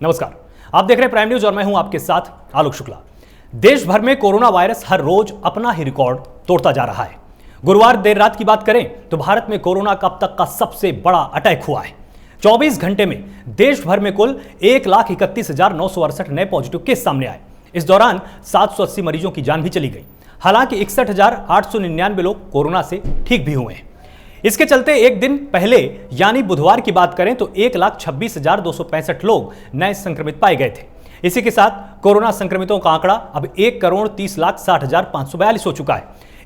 नमस्कार, आप देख रहे हैं प्राइम न्यूज और मैं हूं आपके साथ आलोक शुक्ला। देश भर में कोरोना वायरस हर रोज अपना ही रिकॉर्ड तोड़ता जा रहा है। गुरुवार देर रात की बात करें तो भारत में कोरोना का अब तक का सबसे बड़ा अटैक हुआ है। 24 घंटे में देश भर में कुल 1,31,968 नए पॉजिटिव केस सामने आए। इस दौरान 780 मरीजों की जान भी चली गई। हालांकि 61,899 लोग कोरोना से ठीक भी हुए हैं। इसके चलते एक दिन पहले यानी बुधवार की बात करें तो 1,26,265 लोग नए संक्रमित पाए गए थे। इसी के साथ कोरोना संक्रमितों का आंकड़ा अब 1,30,60,542 हो चुका है।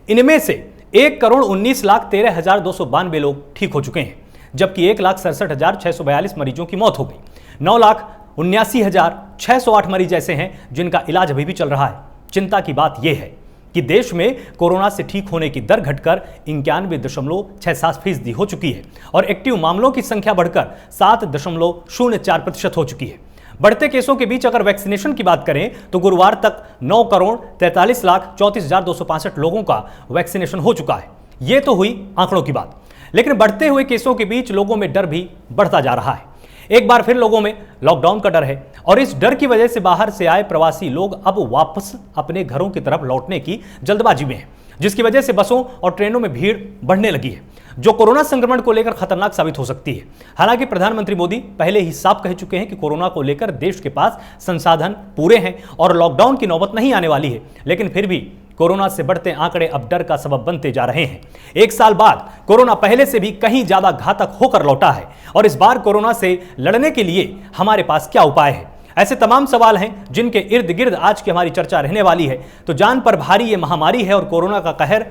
इनमें से 1,19,13,292 लोग ठीक हो चुके हैं, जबकि 1,67,642 मरीजों की मौत हो गई। 9,79,608 मरीज ऐसे हैं जिनका इलाज अभी भी चल रहा है। चिंता की बात यह है कि देश में कोरोना से ठीक होने की दर घटकर 91.67% हो चुकी है और एक्टिव मामलों की संख्या बढ़कर 7.04% हो चुकी है। बढ़ते केसों के बीच अगर वैक्सीनेशन की बात करें तो गुरुवार तक 9,43,34,265 लोगों का वैक्सीनेशन हो चुका है। यह तो हुई आंकड़ों की बात, लेकिन बढ़ते हुए केसों के बीच लोगों में डर भी बढ़ता जा रहा है। एक बार फिर लोगों में लॉकडाउन का डर है और इस डर की वजह से बाहर से आए प्रवासी लोग अब वापस अपने घरों की तरफ लौटने की जल्दबाजी में हैं, जिसकी वजह से बसों और ट्रेनों में भीड़ बढ़ने लगी है, जो कोरोना संक्रमण को लेकर खतरनाक साबित हो सकती है। हालांकि प्रधानमंत्री मोदी पहले ही साफ कह चुके हैं कि कोरोना को लेकर देश के पास संसाधन पूरे हैं और लॉकडाउन की नौबत नहीं आने वाली है, लेकिन फिर भी कोरोना से बढ़ते आंकड़े अब डर का सबब बनते जा रहे हैं। एक साल बाद कोरोना पहले से भी कहीं ज्यादा घातक होकर लौटा है और इस बार कोरोना से लड़ने के लिए हमारे पास क्या उपाय है? ऐसे तमाम सवाल हैं जिनके इर्द गिर्द आज की हमारी चर्चा रहने वाली है। तो जान पर भारी ये महामारी है और कोरोना का कहर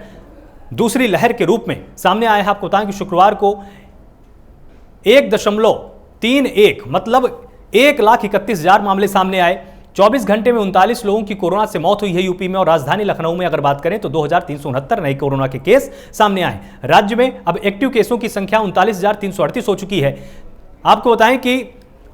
दूसरी लहर के रूप में सामने आया है। आपको बताएं कि शुक्रवार को 1.31 मतलब 1,31,000 मामले सामने आए। 24 घंटे में 39 लोगों की कोरोना से मौत हुई है यूपी में और राजधानी लखनऊ में अगर बात करें तो 2,369 नए कोरोना के केस सामने आए। राज्य में अब एक्टिव केसों की संख्या 39,338 हो चुकी है। आपको बताएं कि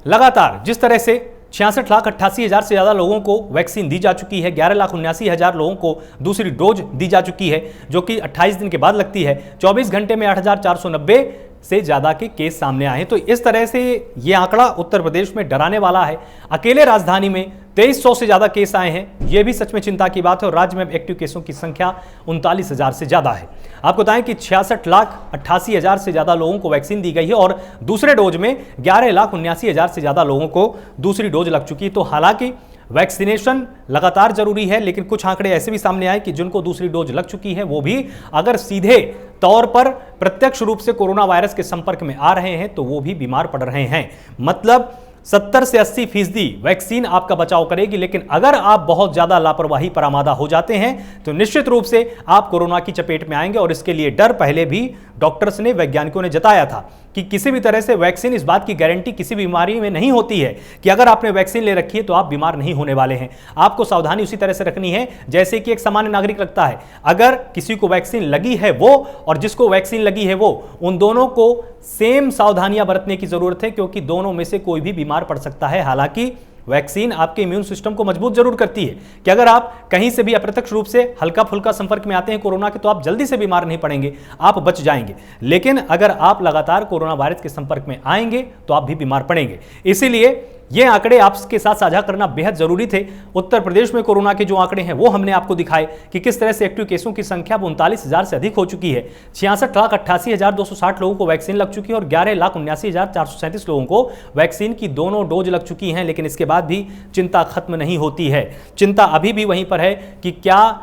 लगातार जिस तरह से 66,88,000 से ज्यादा लोगों को वैक्सीन दी जा चुकी है, 11,79,000 लोगों को दूसरी डोज दी जा चुकी है, जो कि 28 दिन के बाद लगती है। 24 घंटे में 8,490 से ज्यादा के केस सामने आए हैं। तो इस तरह से ये आंकड़ा उत्तर प्रदेश में डराने वाला है। अकेले राजधानी में 2300 से ज्यादा केस आए हैं, यह भी सच में चिंता की बात है और राज्य में एक्टिव केसों की संख्या 39,000 से ज्यादा है। आपको बताएं कि 66,88,000 से ज्यादा लोगों को वैक्सीन दी गई है और दूसरे डोज में 11,79,000 से ज्यादा लोगों को दूसरी डोज लग चुकी है। तो हालांकि वैक्सीनेशन लगातार जरूरी है, लेकिन कुछ आंकड़े ऐसे भी सामने आए कि जिनको दूसरी डोज लग चुकी है वो भी अगर सीधे तौर पर प्रत्यक्ष रूप से कोरोना वायरस के संपर्क में आ रहे हैं तो वो भी बीमार पड़ रहे हैं। मतलब 70 से 80% वैक्सीन आपका बचाव करेगी, लेकिन अगर आप बहुत ज्यादा लापरवाही पर आमादा हो जाते हैं तो निश्चित रूप से आप कोरोना की चपेट में आएंगे। और इसके लिए डर पहले भी डॉक्टर्स ने, वैज्ञानिकों ने जताया था कि किसी भी तरह से वैक्सीन इस बात की गारंटी किसी बीमारी में नहीं होती है कि अगर आपने वैक्सीन ले रखी है तो आप बीमार नहीं होने वाले हैं। आपको सावधानी उसी तरह से रखनी है जैसे कि एक सामान्य नागरिक रखता है। अगर किसी को वैक्सीन लगी है वो और जिसको वैक्सीन लगी है वो, उन दोनों को सेम सावधानियां बरतने की जरूरत है, क्योंकि दोनों में से कोई भी बीमार पड़ सकता है। हालांकि वैक्सीन आपके इम्यून सिस्टम को मजबूत जरूर करती है कि अगर आप कहीं से भी अप्रत्यक्ष रूप से हल्का फुल्का संपर्क में आते हैं कोरोना के तो आप जल्दी से बीमार नहीं पड़ेंगे, आप बच जाएंगे। लेकिन अगर आप लगातार कोरोना वायरस के संपर्क में आएंगे तो आप भी बीमार पड़ेंगे। इसीलिए ये आंकड़े आपके साथ साझा करना बेहद जरूरी थे। उत्तर प्रदेश में कोरोना के जो आंकड़े हैं वो हमने आपको दिखाए कि किस तरह से एक्टिव केसों की संख्या 39,000 से अधिक हो चुकी है। 66,88,260 लोगों को वैक्सीन लग चुकी है और 11,79,437 लोगों को वैक्सीन की दोनों डोज लग चुकी हैं। लेकिन इसके बाद भी चिंता खत्म नहीं होती है। चिंता अभी भी वहीं पर है कि क्या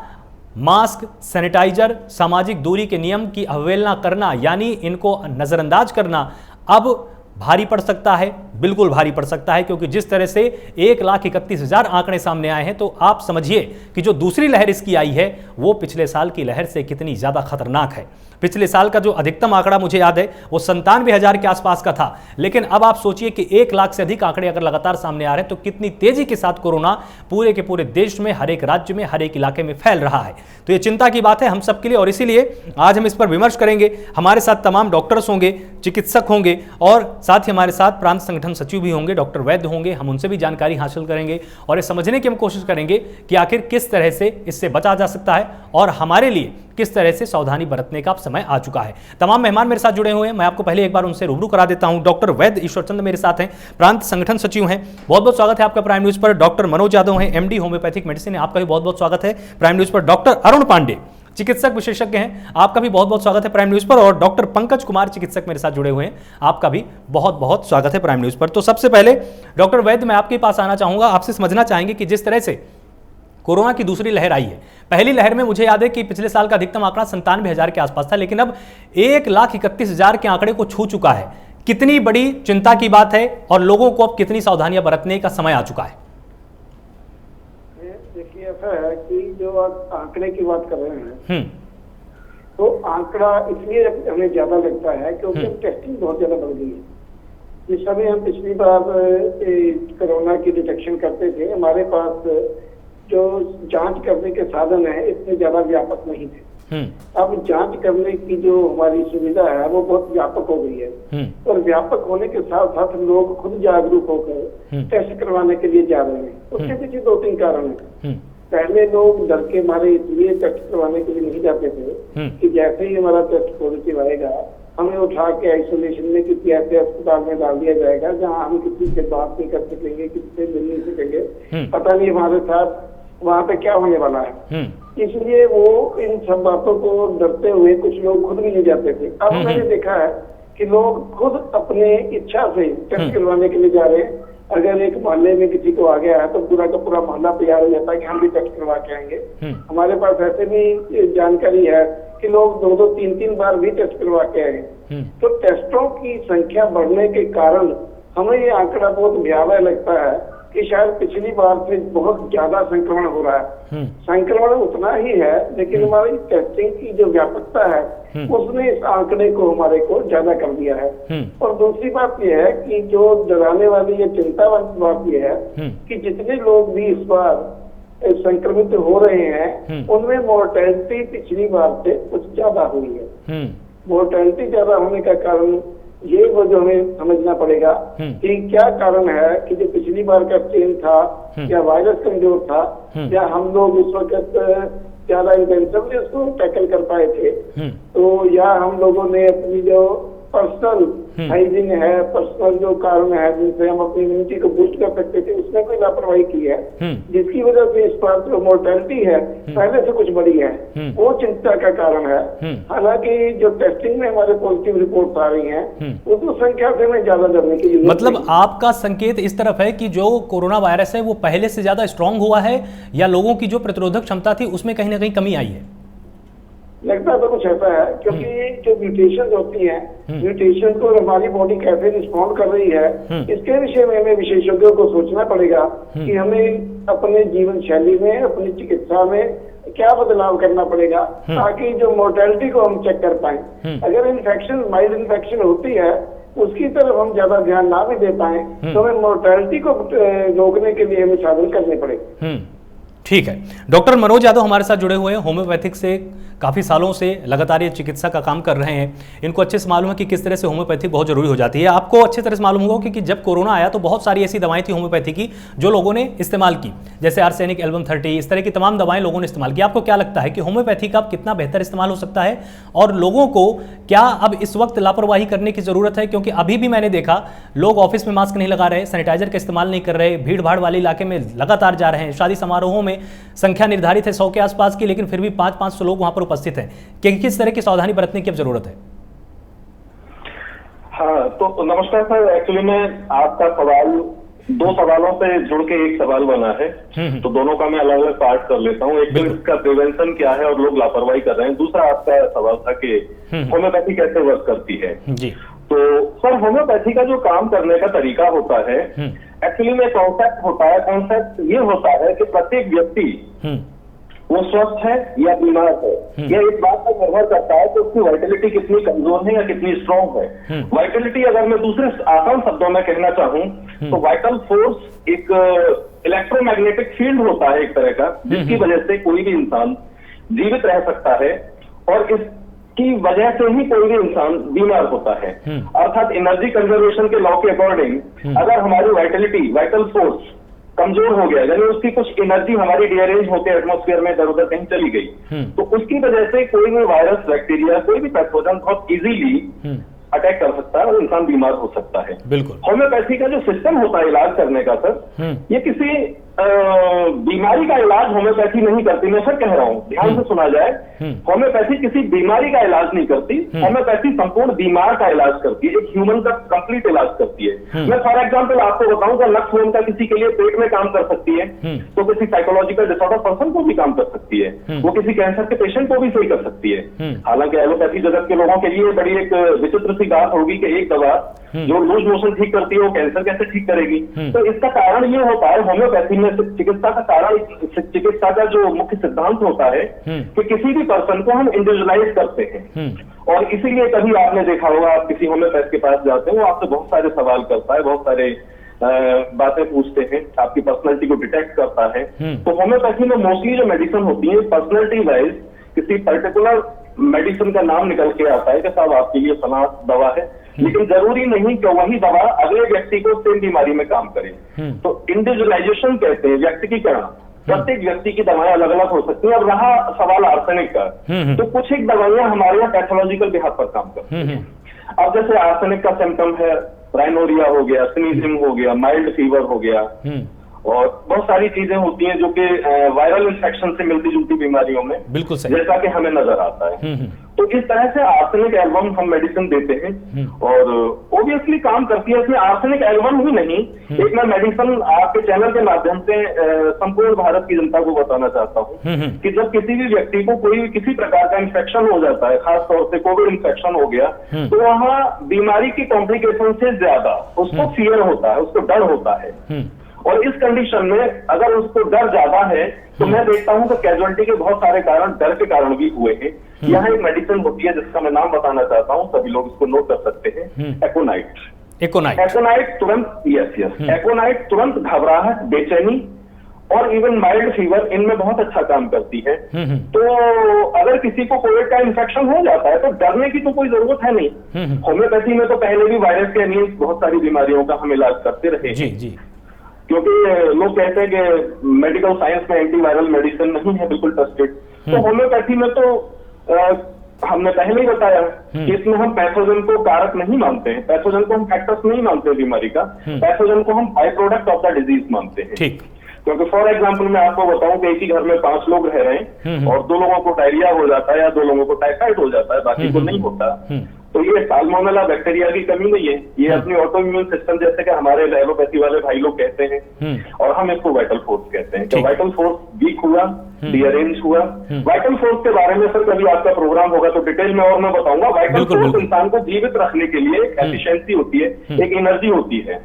मास्क, सैनिटाइजर, सामाजिक दूरी के नियम की अवहेलना करना यानी इनको नजरअंदाज करना अब भारी पड़ सकता है? बिल्कुल भारी पड़ सकता है, क्योंकि जिस तरह से 1,31,000 आंकड़े सामने आए हैं तो आप समझिए कि जो दूसरी लहर इसकी आई है वो पिछले साल की लहर से कितनी ज्यादा खतरनाक है। पिछले साल का जो अधिकतम आंकड़ा मुझे याद है वो 97,000 के आसपास का था, लेकिन अब आप सोचिए कि 1 लाख से अधिक आंकड़े अगर लगातार सामने आ रहे हैं तो कितनी तेजी के साथ कोरोना पूरे के पूरे देश में, हर एक राज्य में, हर एक इलाके में फैल रहा है। तो ये चिंता की बात है हम सबके लिए और इसीलिए आज हम इस पर विमर्श करेंगे। हमारे साथ तमाम डॉक्टर्स होंगे, चिकित्सक होंगे और साथ ही हमारे साथ प्रांत संगठन सचिव भी होंगे, डॉक्टर वैद्य होंगे। हम उनसे भी जानकारी हासिल करेंगे और ये समझने की हम कोशिश करेंगे कि आखिर किस तरह से इससे बचा जा सकता है और हमारे लिए किस तरह से सावधानी बरतने का अब समय आ चुका है। तमाम मेहमान मेरे साथ जुड़े हुए हैं, मैं आपको पहले एक बार उनसे रूबरू करा देता हूं। डॉक्टर वैद्य ईश्वरचंद मेरे साथ हैं, प्रांत संगठन सचिव हैं, बहुत बहुत स्वागत है आपका प्राइम न्यूज पर। डॉक्टर मनोज यादव हैं, एमडी होम्योपैथिक मेडिसिन, आपका भी बहुत बहुत स्वागत है प्राइम न्यूज पर। डॉक्टर अरुण पांडे चिकित्सक विशेषज्ञ हैं, आपका भी बहुत बहुत स्वागत है प्राइम न्यूज पर। और डॉक्टर पंकज कुमार चिकित्सक मेरे साथ जुड़े हुए हैं, आपका भी बहुत बहुत स्वागत है प्राइम न्यूज पर। तो सबसे पहले डॉक्टर वैद्य, मैं आपके पास आना चाहूंगा, आपसे समझना चाहेंगे कि जिस तरह से कोरोना की दूसरी लहर आई है, पहली लहर में मुझे याद है कि पिछले साल का अधिकतम आंकड़ा 97,000 के आसपास था, लेकिन अब 1,31,000 के आंकड़े को छू चुका है। कितनी बड़ी चिंता की बात है और लोगों को अब कितनी सावधानियां बरतने का समय आ चुका है? देखिए, ऐसा है कि जो आप आंकड़े की बात कर रहे हैं, तो आंकड़ा इसलिए हमें ज्यादा लगता है क्योंकि टेस्टिंग बहुत ज्यादा बढ़ गई है। जिस समय हम पिछली बार कोरोना की डिटेक्शन करते थे, हमारे पास जो जांच करने के साधन है इतने ज्यादा व्यापक नहीं थे। अब जांच करने की जो हमारी सुविधा है वो बहुत व्यापक हो गई है और व्यापक होने के साथ साथ लोग खुद जागरूक होकर टेस्ट करवाने के लिए जा रहे हैं। उसके पीछे 2-3 कारण है। पहले लोग डर के मारे इसलिए टेस्ट करवाने के लिए नहीं जाते थे कि जैसे ही हमारा टेस्ट पॉजिटिव आएगा हमें उठा के आइसोलेशन में किसी ऐसे अस्पताल में डाल दिया जाएगा जहाँ हम किसी से बात नहीं कर सकेंगे, किसी से मिल नहीं सकेंगे, पता नहीं हमारे साथ वहाँ पे क्या होने वाला है। इसलिए वो इन सब बातों को डरते हुए कुछ लोग खुद भी नहीं जाते थे। अब मैंने देखा है कि लोग खुद अपने इच्छा से टेस्ट करवाने के लिए जा रहे हैं। अगर एक मोहल्ले में किसी को आ गया है तो पूरा का पूरा मोहल्ला तैयार हो जाता है कि हम भी टेस्ट करवा के आएंगे। हमारे पास ऐसे भी जानकारी है कि लोग 2-2, 3-3 बार भी टेस्ट करवा के आए। तो टेस्टों की संख्या बढ़ने के कारण हमें ये आंकड़ा बहुत भयावह लगता है कि शायद पिछली बार से बहुत ज्यादा संक्रमण हो रहा है। संक्रमण उतना ही है, लेकिन हमारी टेस्टिंग की जो व्यापकता है उसने इस आंकड़े को हमारे को ज्यादा कर दिया है। और दूसरी बात यह है कि जो डराने वाली या चिंता वाली बात यह है कि जितने लोग भी इस बार संक्रमित हो रहे हैं उनमें मोर्टेलिटी पिछली बार से कुछ ज्यादा हुई है। मोर्टेलिटी ज्यादा होने का कारण ये वो जो हमें समझना पड़ेगा कि क्या कारण है कि जो पिछली बार का स्ट्रेन था या वायरस कमजोर था या हम लोग उस वक्त ज्यादा इंटेंसिवली उसको टैकल कर पाए थे, तो या हम लोगों ने अपनी जो पर्सनल हाइजीन है, पर्सनल जो कारण है जिनसे हम अपनी इम्यूनिटी को बूस्ट कर सकते थे, उसमें कोई लापरवाही की है जिसकी वजह से इस बार जो मोर्टेलिटी है पहले से कुछ बढ़ी है। वो चिंता का कारण है। हालांकि जो टेस्टिंग में हमारे पॉजिटिव रिपोर्ट आ रही हैं उस संख्या से हमें ज्यादा डरने की जरूरत मतलब आपका संकेत इस तरफ है कि जो कोरोना वायरस है वो पहले से ज्यादा स्ट्रांग हुआ है या लोगों की जो प्रतिरोधक क्षमता थी उसमें कहीं ना कहीं कमी आई है? लगता है तो कुछ ऐसा है क्योंकि जो म्यूटेशन होती है, म्यूटेशन को हमारी बॉडी कैसे रिस्पॉन्ड कर रही है इसके विषय में हमें विशेषज्ञों को सोचना पड़ेगा कि हमें अपने जीवन शैली में, अपनी चिकित्सा में क्या बदलाव करना पड़ेगा ताकि जो मोर्टेलिटी को हम चेक कर पाए। अगर इन्फेक्शन माइल्ड इन्फेक्शन होती है उसकी तरफ हम ज्यादा ध्यान ना भी दे पाए तो हमें मोर्टेलिटी को रोकने के लिए हमें साधन करने पड़ेगा। ठीक है, डॉक्टर मनोज यादव हमारे साथ जुड़े हुए हैं, होम्योपैथिक से काफ़ी सालों से लगातार ये चिकित्सा का काम कर रहे हैं। इनको अच्छे से मालूम है कि किस तरह से होम्योपैथिक बहुत जरूरी हो जाती है। आपको अच्छे तरह से मालूम होगा कि जब कोरोना आया तो बहुत सारी ऐसी दवाएं थी होम्योपैथी की जो लोगों ने इस्तेमाल की, जैसे आर्सेनिक, एल्बम 30, इस तरह की तमाम दवाएं लोगों ने इस्तेमाल की। आपको क्या लगता है कि होम्योपैथी का कितना बेहतर इस्तेमाल हो सकता है और लोगों को क्या अब इस वक्त लापरवाही करने की जरूरत है? क्योंकि अभी भी मैंने देखा लोग ऑफिस में मास्क नहीं लगा रहे, सैनिटाइजर का इस्तेमाल नहीं कर रहे, भीड़ भाड़ वाले इलाके में लगातार जा रहे हैं। शादी समारोहों में संख्या निर्धारित है 100 के आसपास की, लेकिन फिर भी 500 लोग वहां पर उपस्थित हैं। किस तरह की सावधानी बरतने की अब जरूरत है? हाँ, तो नमस्कार सर। एक्चुअली में आपका सवाल 2 सवालों से जुड़ के एक सवाल बना है, तो दोनों का मैं अलग अलग पार्ट कर लेता हूँ। एक तो इसका प्रिवेंशन क्या है और लोग लापरवाही कर रहे हैं। दूसरा आपका सवाल था कि होम्योपैथी कैसे वर्क करती है। जी। तो सर, होम्योपैथी का जो काम करने का तरीका होता है, एक्चुअली में कॉन्सेप्ट होता है। कॉन्सेप्ट ये होता है कि प्रत्येक व्यक्ति वो स्वस्थ है या बीमार है, यह इस बात पर निर्भर करता है कि उसकी वाइटलिटी कितनी कमजोर है या कितनी स्ट्रांग है। वाइटलिटी अगर मैं दूसरे आसान शब्दों में कहना चाहूं तो वाइटल फोर्स एक इलेक्ट्रोमैग्नेटिक फील्ड होता है एक तरह का, जिसकी वजह से कोई भी इंसान जीवित रह सकता है और इस की वजह से ही कोई भी इंसान बीमार होता है। अर्थात एनर्जी कंजर्वेशन के लॉ के अकॉर्डिंग अगर हमारी वाइटलिटी, वाइटल फोर्स कमजोर हो गया, यानी उसकी कुछ एनर्जी हमारी डीअरेंज होते एटमॉस्फेयर में इधर उधर कहीं चली गई, तो उसकी वजह से कोई भी वायरस, बैक्टीरिया, कोई भी पैथोजन बहुत इजीली अटैक कर सकता है और इंसान बीमार हो सकता है। बिल्कुल। होम्योपैथी का जो सिस्टम होता है इलाज करने का सर, ये किसी बीमारी का इलाज होम्योपैथी नहीं करती। मैं सर कह रहा हूँ, ध्यान से सुना जाए, होम्योपैथी किसी बीमारी का इलाज नहीं करती। होम्योपैथी संपूर्ण बीमार का इलाज करती है, एक ह्यूमन का कंप्लीट इलाज करती है। मैं फॉर एग्जांपल आपको बताऊं, कि नक्स होम का किसी के लिए पेट में काम कर सकती है, तो किसी साइकोलॉजिकल डिसऑर्डर पर्सन को भी काम कर सकती है, वो किसी कैंसर के पेशेंट को भी सही कर सकती है। हालांकि एलोपैथी जगत के लोगों के लिए बड़ी एक विचित्र सी बात होगी कि एक दवा जो लूज मोशन ठीक करती है वो कैंसर कैसे ठीक करेगी। तो इसका कारण ये होता है, होम्योपैथी में चिकित्सा का कारण, चिकित्सा का जो मुख्य सिद्धांत होता है कि किसी भी पर्सन को हम इंडिविजुअलाइज करते हैं, और इसीलिए कभी आपने देखा होगा, आप किसी होम्योपैथ के पास जाते हैं, वो आपसे बहुत सारे सवाल करता है, बहुत सारे बातें पूछते हैं, आपकी पर्सनैलिटी को डिटेक्ट करता है। तो होम्योपैथी में मोस्टली जो मेडिसिन होती है, पर्सनैलिटी वाइज किसी पर्टिकुलर मेडिसिन का नाम निकल के आता है कि साहब आपके लिए फलां दवा है, लेकिन जरूरी नहीं कि वही दवा अगले व्यक्ति को सेम बीमारी में काम करे। तो इंडिविजुअलाइजेशन कहते हैं, व्यक्तिगीकरण। प्रत्येक व्यक्ति की दवाएं अलग अलग हो सकती हैं। अब रहा सवाल आर्सेनिक का, तो कुछ एक दवाइयां हमारे यहाँ पैथोलॉजिकल बिहार पर काम करती हैं। अब जैसे आर्सेनिक का सिम्टम है राइनोरिया हो गया, स्नीजिंग हो गया, माइल्ड फीवर हो गया, और बहुत सारी चीजें होती हैं जो कि वायरल इन्फेक्शन से मिलती जुलती बीमारियों में बिल्कुल सही, जैसा कि हमें नजर आता है। तो इस तरह से आर्सेनिक एल्बम हम मेडिसिन देते हैं और ऑब्वियसली काम करती है। इसमें आर्सेनिक एल्बम ही नहीं, एक मैं मेडिसिन आपके चैनल के माध्यम से संपूर्ण भारत की जनता को बताना चाहता हूँ कि जब किसी भी व्यक्ति को कोई किसी प्रकार का इन्फेक्शन हो जाता है, खासतौर से कोविड इन्फेक्शन हो गया, तो वहाँ बीमारी की कॉम्प्लिकेशन से ज्यादा उसको फियर होता है, उसको डर होता है। और इस कंडीशन में अगर उसको डर ज्यादा है, तो मैं देखता हूं कि कैजुअलिटी के बहुत सारे कारण डर के कारण भी हुए हैं। यहाँ एक मेडिसिन होती है जिसका मैं नाम बताना चाहता हूं, सभी लोग इसको नोट कर सकते हैं, एकोनाइट। एकोनाइट तुरंत, एकोनाइट तुरंत घबराहट, बेचैनी और इवन माइल्ड फीवर, इनमें बहुत अच्छा काम करती है। तो अगर किसी को कोविड का इन्फेक्शन हो जाता है तो डरने की तो कोई जरूरत है नहीं। होम्योपैथी में तो पहले भी वायरस के अगेंस्ट बहुत सारी बीमारियों का हम इलाज करते रहे हैं, क्योंकि लोग कहते हैं कि मेडिकल साइंस में एंटीवायरल मेडिसिन नहीं है बिल्कुल ट्रस्टेड। तो होम्योपैथी में तो हमने पहले ही बताया कि इसमें हम पैथोजन को कारक नहीं मानते हैं, पैथोजन को हम फैक्टर्स नहीं मानते बीमारी का, पैथोजन को हम by product of the disease मानते हैं। ठीक। क्योंकि फॉर एग्जाम्पल मैं आपको बताऊं कि एक ही घर में 5 लोग रह रहे हैं और 2 लोगों को डायरिया हो जाता है या 2 लोगों को टाइफाइड हो जाता है, बाकी को नहीं होता, तो ये साल्मोनेला बैक्टीरिया की कमी नहीं है, ये अपनी ऑटो इम्यून सिस्टम, जैसे कि हमारे एलोपैथी वाले भाई लोग कहते हैं, और हम इसको वाइटल फोर्स कहते हैं। तो वाइटल फोर्स वीक हुआ, डीअरेंज हुआ। वाइटल फोर्स के बारे में सर कभी आपका प्रोग्राम होगा तो डिटेल में और मैं बताऊंगा। वाइटल फोर्स इंसान को जीवित रखने के लिए एक एफिशिएंसी होती है, एक एनर्जी होती है।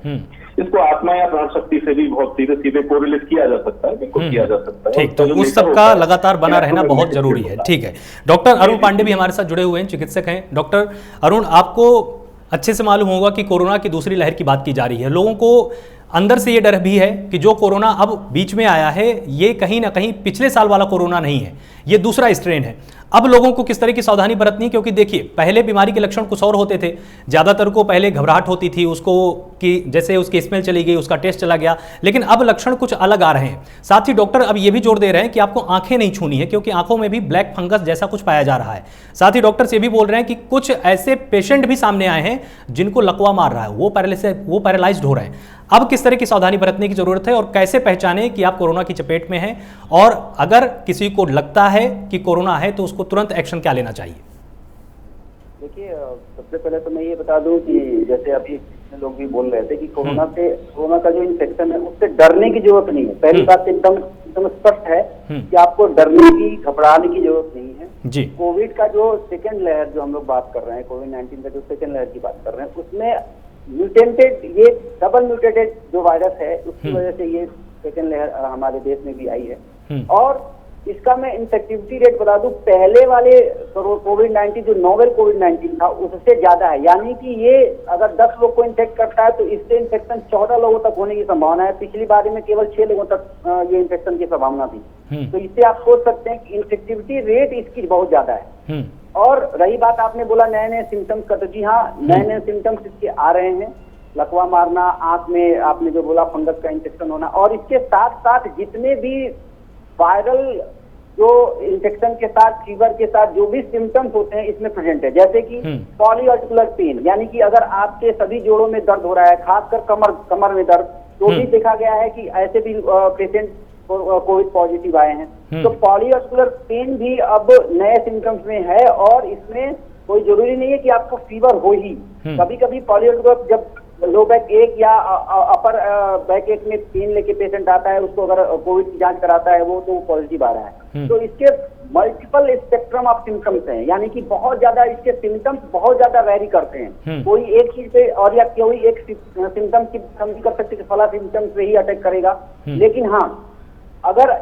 इसको आत्मा या प्राण शक्ति से भी बहुत सीधे सीधे कोरिलेट किया जा सकता है, बिल्कुल किया जा सकता है। ठीक, तो उस सब का लगातार बना रहना बहुत जरूरी है। ठीक है, डॉक्टर अरुण पांडे भी हमारे साथ जुड़े हुए हैं, चिकित्सक हैं। डॉक्टर अरुण, आपको अच्छे से मालूम होगा कि कोरोना की दूसरी लहर की बात की जा रही है। लोगों को अंदर से ये डर भी है कि जो कोरोना अब बीच में आया है, ये कहीं ना कहीं पिछले साल वाला कोरोना नहीं है, ये दूसरा स्ट्रेन है। अब लोगों को किस तरह की सावधानी बरतनी है, क्योंकि देखिए पहले बीमारी के लक्षण कुछ और होते थे, ज़्यादातर को पहले घबराहट होती थी, उसको कि जैसे उसकी स्मेल चली गई, उसका टेस्ट चला गया, लेकिन अब लक्षण कुछ अलग आ रहे हैं। साथ ही डॉक्टर अब ये भी जोर दे रहे हैं कि आपको आंखें नहीं छूनी है, क्योंकि आंखों में भी ब्लैक फंगस जैसा कुछ पाया जा रहा है। साथ ही डॉक्टर्स ये भी बोल रहे हैं कि कुछ ऐसे पेशेंट भी सामने आए हैं जिनको लकवा मार रहा है, वो पैरालाइज्ड हो रहे हैं। अब किस तरह की सावधानी बरतने की जरूरत है और कैसे पहचानें कि आप कोरोना की चपेट में हैं, और अगर किसी को लगता है कि कोरोना है तो उसको तुरंत एक्शन क्या लेना चाहिए? देखिए, सबसे पहले तो मैं ये बता दूं कि जैसे अभी लोग भी बोल रहे थे कि कोरोना का जो इन्फेक्शन है उससे डरने की जरूरत नहीं है। पहली बात एकदम स्पष्ट है कि आपको डरने की, घबराने की जरूरत नहीं है जी। कोविड का जो सेकेंड लहर जो हम लोग बात कर रहे हैं, कोविड-19 का जो सेकेंड लहर की बात कर रहे हैं, उसमें म्यूटेंटेड, ये डबल म्यूटेटेड जो वायरस है, उसकी वजह से ये सेकेंड लहर हमारे देश में भी आई है। और इसका मैं इन्फेक्टिविटी रेट बता दूं, पहले वाले कोविड-19 जो नोवेल कोविड-19 था उससे ज्यादा है। यानी कि ये अगर 10 लोग को इन्फेक्ट करता है तो इससे इन्फेक्शन 14 लोगों तक होने की संभावना है। पिछली बारी में केवल 6 लोगों तक ये इन्फेक्शन की संभावना थी। तो इससे आप सोच सकते हैं कि इन्फेक्टिविटी रेट इसकी बहुत ज्यादा है। और रही बात आपने बोला नए नए सिम्टम्स का, तो जी हाँ, नए नए सिम्टम्स इसके आ रहे हैं। लकवा मारना, आंख में आपने जो बोला फंगस का इन्फेक्शन होना, और इसके साथ साथ जितने भी वायरल जो इन्फेक्शन के साथ, फीवर के साथ जो भी सिम्टम्स होते हैं इसमें प्रेजेंट है, जैसे कि पॉलीआर्टिकुलर पेन, यानी कि अगर आपके सभी जोड़ों में दर्द हो रहा है, खासकर कमर में दर्द, तो भी देखा गया है कि ऐसे भी पेशेंट कोविड पॉजिटिव आए हैं। तो पॉलीआर्टिकुलर पेन भी अब नए सिम्टम्स में है, और इसमें कोई जरूरी नहीं है कि आपको फीवर हो ही। कभी कभी पॉलीआर्टिकुलर, जब लो बैक एक या अपर बैक एक में पेन लेके पेशेंट आता है, उसको अगर कोविड की जांच कराता है वो, तो पॉजिटिव आ रहा है। तो इसके मल्टीपल स्पेक्ट्रम ऑफ सिम्टम्स हैं, यानी कि बहुत ज्यादा इसके सिम्टम्स बहुत ज्यादा वैरी करते हैं। कोई एक चीज पे और या कोई एक सिम्टम की कमी कर सकते कि फला सिम्टम्स पे ही अटैक करेगा, लेकिन हाँ, अगर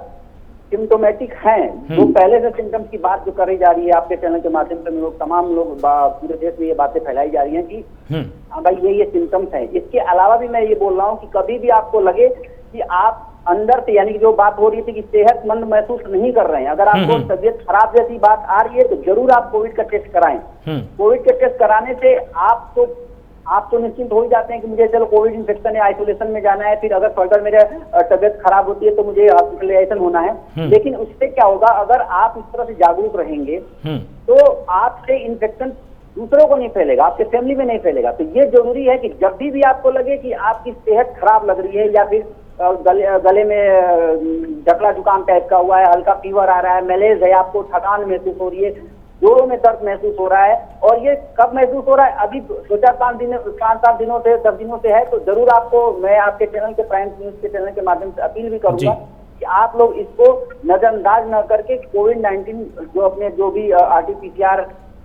सिम्टोमेटिक हैं, तो पहले से सिम्टम्स की बात जो करी जा रही है आपके चैनल के माध्यम से, तमाम लोग पूरे देश में ये बातें फैलाई जा रही हैं कि हाँ भाई ये सिम्टम्स हैं। इसके अलावा भी मैं ये बोल रहा हूँ कि कभी भी आपको लगे कि आप अंदर से, यानी कि जो बात हो रही थी कि सेहतमंद महसूस नहीं कर रहे हैं, अगर आपको तबीयत खराब जैसी बात आ रही है, तो जरूर आप कोविड का टेस्ट कराएं। कोविड के टेस्ट कराने से आप तो निश्चिंत हो ही जाते हैं कि मुझे चलो कोविड इन्फेक्शन है, आइसोलेशन में जाना है, फिर अगर फर्दर मेरे तबियत खराब होती है तो मुझे हॉस्पिटलाइजेशन होना है। लेकिन उससे क्या होगा, अगर आप इस तरह से जागरूक रहेंगे तो आपसे इन्फेक्शन दूसरों को नहीं फैलेगा, आपके फैमिली में नहीं फैलेगा। तो ये जरूरी है कि जब भी आपको लगे कि आपकी सेहत खराब लग रही है, या फिर गले में जकड़ा जुकाम टाइप का हुआ है, हल्का फीवर आ रहा है, मलेज है, आपको थकान महसूस हो रही है, जोड़ों में दर्द महसूस हो रहा है, और ये कब महसूस हो रहा है, अभी 2-4-5 दिन 5-7 दिनों से 10 दिनों से है, तो जरूर आपको मैं आपके चैनल के प्राइम न्यूज के चैनल के माध्यम से अपील भी करूंगा कि आप लोग इसको नजरअंदाज न करके कोविड-19 जो भी RT-PCR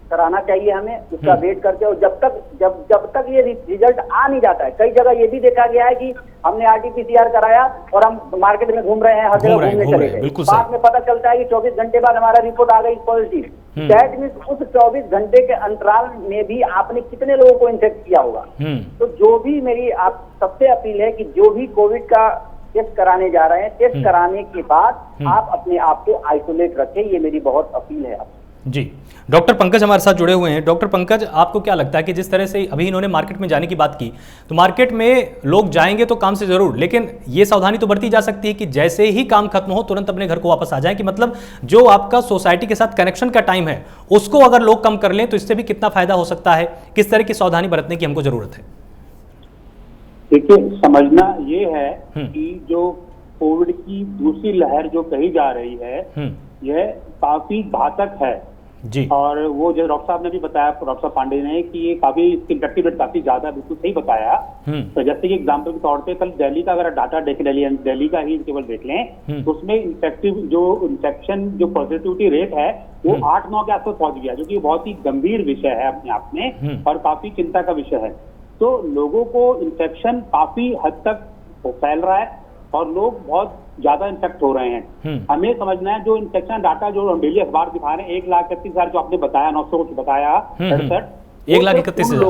कराना चाहिए हमें, उसका वेट करके, और जब तक ये रिजल्ट आ नहीं जाता है। कई जगह ये भी देखा गया है कि हमने RT-PCR कराया और हम मार्केट में घूम रहे हैं, हर जगह घूमने चले गए, बाद में पता चलता है कि 24 घंटे बाद हमारा रिपोर्ट आ गई पॉजिटिव। दैट मीन्स उस 24 घंटे के अंतराल में भी आपने कितने लोगों को इन्फेक्ट किया होगा। तो जो भी मेरी आप सबसे अपील है कि जो भी कोविड का टेस्ट कराने जा रहे हैं, टेस्ट कराने के बाद आप अपने आप को आइसोलेट रखें, ये मेरी बहुत अपील है आपसे। जी, डॉक्टर पंकज हमारे साथ जुड़े हुए हैं। डॉक्टर पंकज, आपको क्या लगता है कि जिस तरह से अभी इन्होंने मार्केट में जाने की बात की, तो मार्केट में लोग जाएंगे तो काम से जरूर, लेकिन ये सावधानी तो बरती जा सकती है कि जैसे ही काम खत्म हो तुरंत अपने घर को वापस आ जाएं, कि मतलब जो आपका सोसाइटी के साथ कनेक्शन का टाइम है उसको अगर लोग कम कर लें तो इससे भी कितना फायदा हो सकता है, किस तरह की सावधानी बरतने की हमको जरूरत है? देखिए, समझना ये है कि जो कोविड की दूसरी लहर जो कही जा रही है, यह काफी घातक है जी। और वो जो डॉक्टर साहब ने भी बताया, डॉक्टर साहब पांडे ने, कि ये काफी इसकी इन्फेक्टिव रेट काफी ज्यादा, बिल्कुल सही बताया। तो जैसे कि एग्जांपल के तौर पे कल दिल्ली का अगर डाटा देख लें, दिल्ली का ही केवल देख लें, तो उसमें इन्फेक्शन जो पॉजिटिविटी रेट है वो 8-9 के आसपास पहुंच गया, जो कि बहुत ही गंभीर विषय है अपने आप में और काफी चिंता का विषय है। तो लोगों को इन्फेक्शन काफी हद तक फैल रहा है और लोग बहुत ज्यादा इन्फेक्ट हो रहे हैं। हमें समझना है जो इन्फेक्शन डाटा जो हम डेली अखबार दिखा रहे हैं, 1,31,000 जो आपने बताया, 900 कुछ बताया, 1,31,000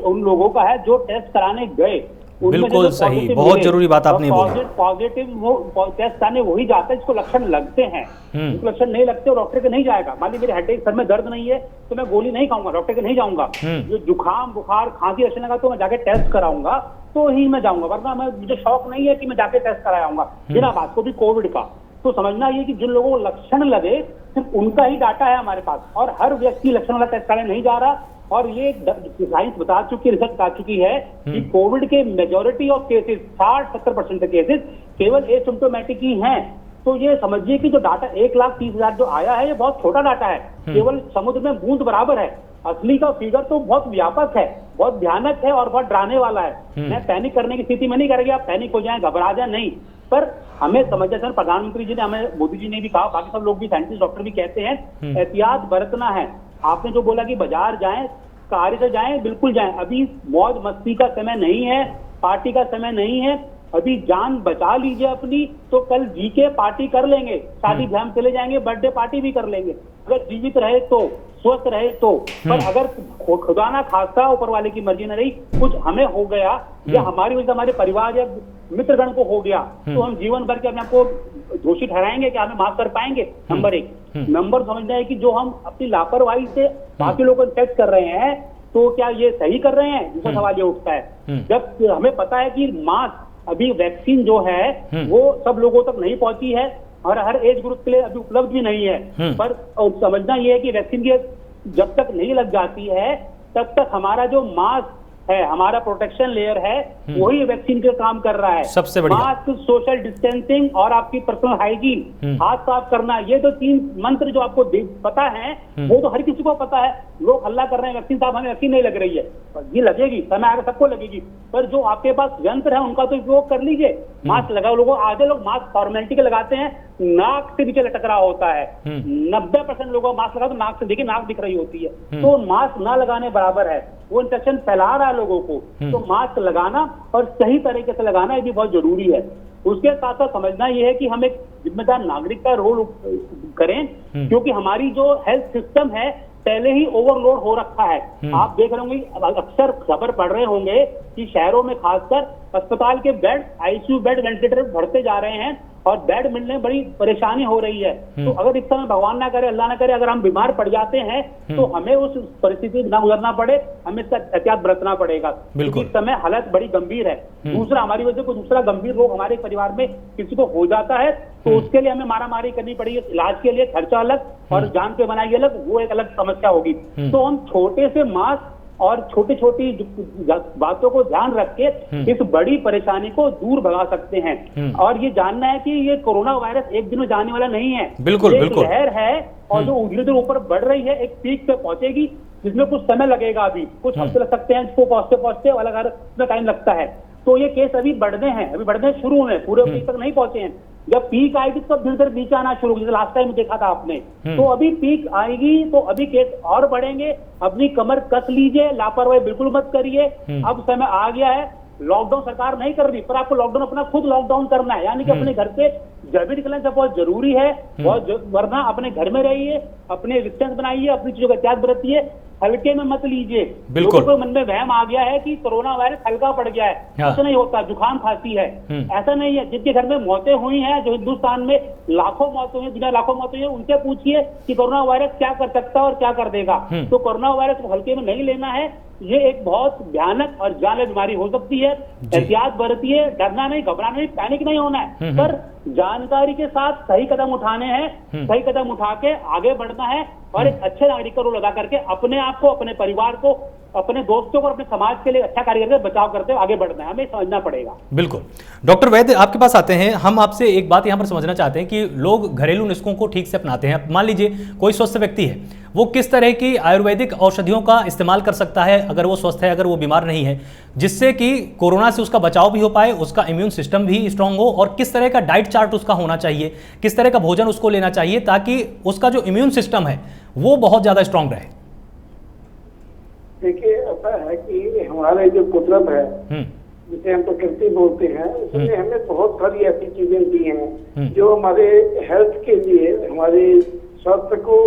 उन लोगों का है जो टेस्ट कराने गए। बिल्कुल सही, बहुत जरूरी बात आपने बोली। पॉजिटिव वो टेस्ट कराने वही जाता है जिसको लक्षण लगते हैं, जिसको लक्षण नहीं लगते और डॉक्टर के नहीं जाएगा। मान लीजिए मेरे हेडेक, सर में दर्द नहीं है तो मैं गोली नहीं खाऊंगा, डॉक्टर के नहीं जाऊंगा। जो जुकाम बुखार खांसी लक्षण लगा तो मैं जाके टेस्ट कराऊंगा, तो ही मैं जाऊंगा, वरना मुझे शौक नहीं है कि मैं जाके टेस्ट कराऊंगा बिना बात को भी कोविड का। तो समझना ये कि जिन लोगों को लक्षण लगे सिर्फ उनका ही डाटा है हमारे पास, और हर व्यक्ति लक्षण वाला टेस्ट कराने नहीं जा रहा। और ये साइंस बता चुकी, रिसर्च बता चुकी है कि कोविड के मेजॉरिटी ऑफ केसेस, 60-70% केसेस केवल एसिम्प्टोमेटिक ही हैं। तो ये समझिए कि जो डाटा 1,30,000 जो आया है, ये बहुत छोटा डाटा है, केवल समुद्र में बूंद बराबर है। असली का फिगर तो बहुत व्यापक है, बहुत भयानक है और बहुत डराने वाला है। मैं पैनिक करने की स्थिति में नहीं करेंगे, आप पैनिक हो जाएं, घबरा जाए, नहीं। पर हमें समझना चाहिए, प्रधानमंत्री जी ने हमें, मोदी जी ने भी कहा, बाकी सब लोग भी, साइंटिस्ट डॉक्टर भी कहते हैं, एहतियात बरतना है। आपने जो बोला कि बाजार जाएं, कार्य से जाएं, बिल्कुल जाएं। अभी मौज मस्ती का समय नहीं है, पार्टी का समय नहीं है। अभी जान बचा लीजिए अपनी, तो कल जी के पार्टी कर लेंगे, शादी ब्याह में चले जाएंगे, बर्थडे पार्टी भी कर लेंगे, अगर जीवित रहे तो, स्वस्थ रहे तो। पर अगर खुदा ना खास्ता ऊपर वाले की मर्जी न रही, कुछ हमें हो गया या हमारी वजह से हमारे परिवार या मित्रगण को हो गया तो हम जीवन भर के अपने आपको दोषी ठहराएंगे कि हमें माफ कर पाएंगे? नंबर एक। नंबर समझना है कि जो हम अपनी लापरवाही से बाकी लोगों को इन्फेक्ट कर रहे हैं तो क्या ये सही कर रहे हैं? दूसरा सवाल ये उठता है, जब हमें पता है कि मास्क अभी वैक्सीन जो है वो सब लोगों तक नहीं पहुंची है और हर एज ग्रुप के लिए अभी उपलब्ध भी नहीं है, पर समझना ये है कि वैक्सीन की जब तक नहीं लग जाती है तब तक हमारा जो मास्क है, हमारा प्रोटेक्शन लेयर है, वही वैक्सीन का काम कर रहा है। सबसे बढ़िया मास्क, सोशल डिस्टेंसिंग और आपकी पर्सनल हाइजीन, हाथ साफ करना, ये तो 3 मंत्र जो आपको पता है वो तो हर किसी को पता है। लोग हल्ला कर रहे हैं वैक्सीन साहब हमें वैक्सीन नहीं लग रही है, ये लगेगी, समय आगे सबको लगेगी, पर जो आपके पास यंत्र है उनका तो उपयोग कर लीजिए। मास्क लगाओ, लोगों आधे लोग मास्क फॉर्मेलिटी के लगाते हैं, नाक से नीचे लटक रहा होता है। 90% लोगों मास्क लगा तो नाक से देखिए नाक दिख रही होती है, तो मास्क ना लगाने बराबर है, वो इन्फेक्शन फैला रहा है लोगों को। तो मास्क लगाना और सही तरीके से लगाना ये भी बहुत जरूरी है। उसके साथ साथ समझना यह है कि हम एक जिम्मेदार नागरिक का रोल करें, क्योंकि हमारी जो हेल्थ सिस्टम है पहले ही ओवरलोड हो रखा है। आप देख रहे होंगे, अक्सर खबर पढ़ रहे होंगे कि शहरों में खासकर अस्पताल के बेड, आईसीयू बेड, वेंटिलेटर बढ़ते जा रहे हैं और बेड मिलने में बड़ी परेशानी हो रही है। तो अगर इस समय भगवान ना करे, अल्लाह ना करे, अगर हम बीमार पड़ जाते हैं तो हमें उस परिस्थिति में ना गुजरना पड़े, हमें इसका एहतियात बरतना पड़ेगा। बिल्कुल। इस समय हालत बड़ी गंभीर है। दूसरा, हमारी वजह से कोई दूसरा गंभीर रोग हमारे परिवार में किसी को हो जाता है तो उसके लिए हमें मारामारी करनी पड़ेगी, इलाज के लिए खर्चा अलग और जान पे बनाई अलग, वो एक अलग समस्या होगी। तो हम छोटे से मास्क और छोटी छोटी बातों को ध्यान रख के इस बड़ी परेशानी को दूर भगा सकते हैं। और ये जानना है कि ये कोरोना वायरस एक दिन में जाने वाला नहीं है, बिल्कुल एक बिल्कुल लहर है और जो धीरे धीरे ऊपर बढ़ रही है, एक पीक पे पहुंचेगी जिसमें कुछ समय लगेगा, अभी कुछ हफ्ते लग सकते हैं, जिसको पहुंचते पहुंचते अलग अलग टाइम लगता है। तो ये केस अभी बढ़ने हैं, अभी बढ़ने शुरू में, पूरे पीक तक नहीं पहुंचे हैं। जब पीक आएगी तो धीरे धीरे नीचे आना शुरू, जैसे लास्ट टाइम देखा था आपने। तो अभी पीक आएगी तो अभी केस और बढ़ेंगे। अपनी कमर कस लीजिए, लापरवाही बिल्कुल मत करिए। अब समय आ गया है, लॉकडाउन सरकार नहीं कर रही, पर आपको लॉकडाउन अपना खुद लॉकडाउन करना है, यानी कि अपने घर से जब भी निकलना बहुत जरूरी है, वरना अपने घर में रहिए, अपने डिस्टेंस बनाइए, अपनी चीजों का एहतियात बरतिए, हल्के में मत लीजिए। लोगों के मन में वहम आ गया है कि कोरोना वायरस हल्का पड़ गया है, ऐसा नहीं होता, जुकाम खांसी है, ऐसा नहीं है। जिनके घर में मौतें हुई हैं, जो हिंदुस्तान में लाखों मौतें हुई, दुनिया लाखों मौतें हुई, उनसे पूछिए कि कोरोना वायरस क्या कर सकता है और क्या कर देगा। तो कोरोना वायरस को हल्के में नहीं लेना है, ये एक बहुत भयानक और जानलेवा बीमारी हो सकती है। एहतियात बरतिए, डरना नहीं, घबराना नहीं, पैनिक नहीं होना है, पर जानकारी के साथ सही कदम उठाने हैं, सही कदम उठा के आगे बढ़ना है और एक अच्छे नागरिक का रोल अदा करके अपने आप को, अपने परिवार को, अपने दोस्तों को, अपने समाज के लिए अच्छा कार्य करके बचाव करते हुए आगे बढ़ना है, हमें समझना पड़ेगा। बिल्कुल। डॉक्टर वैद्य, आपके पास आते हैं, हम आपसे एक बात यहाँ पर समझना चाहते हैं कि लोग घरेलू नुस्खों को ठीक से अपनाते हैं। मान लीजिए कोई स्वस्थ व्यक्ति है, वो किस तरह की आयुर्वेदिक औषधियों का इस्तेमाल कर सकता है अगर वो स्वस्थ है, अगर वो बीमार नहीं है, जिससे कि कोरोना से उसका बचाव भी हो पाए, उसका इम्यून सिस्टम भी स्ट्रांग हो, और किस तरह का डाइट चार्ट उसका होना चाहिए, किस तरह का भोजन उसको लेना चाहिए ताकि उसका जो इम्यून सिस्टम है वो बहुत ज्यादा स्ट्रांग रहे? देखिए, ऐसा है कि हमारे जो कुदरत है, जिसे हम प्रकृति बोलते हैं, उसने हमें बहुत सारी ऐसी चीजें दी हैं जो हमारे हेल्थ के लिए, हमारे स्वास्थ्य को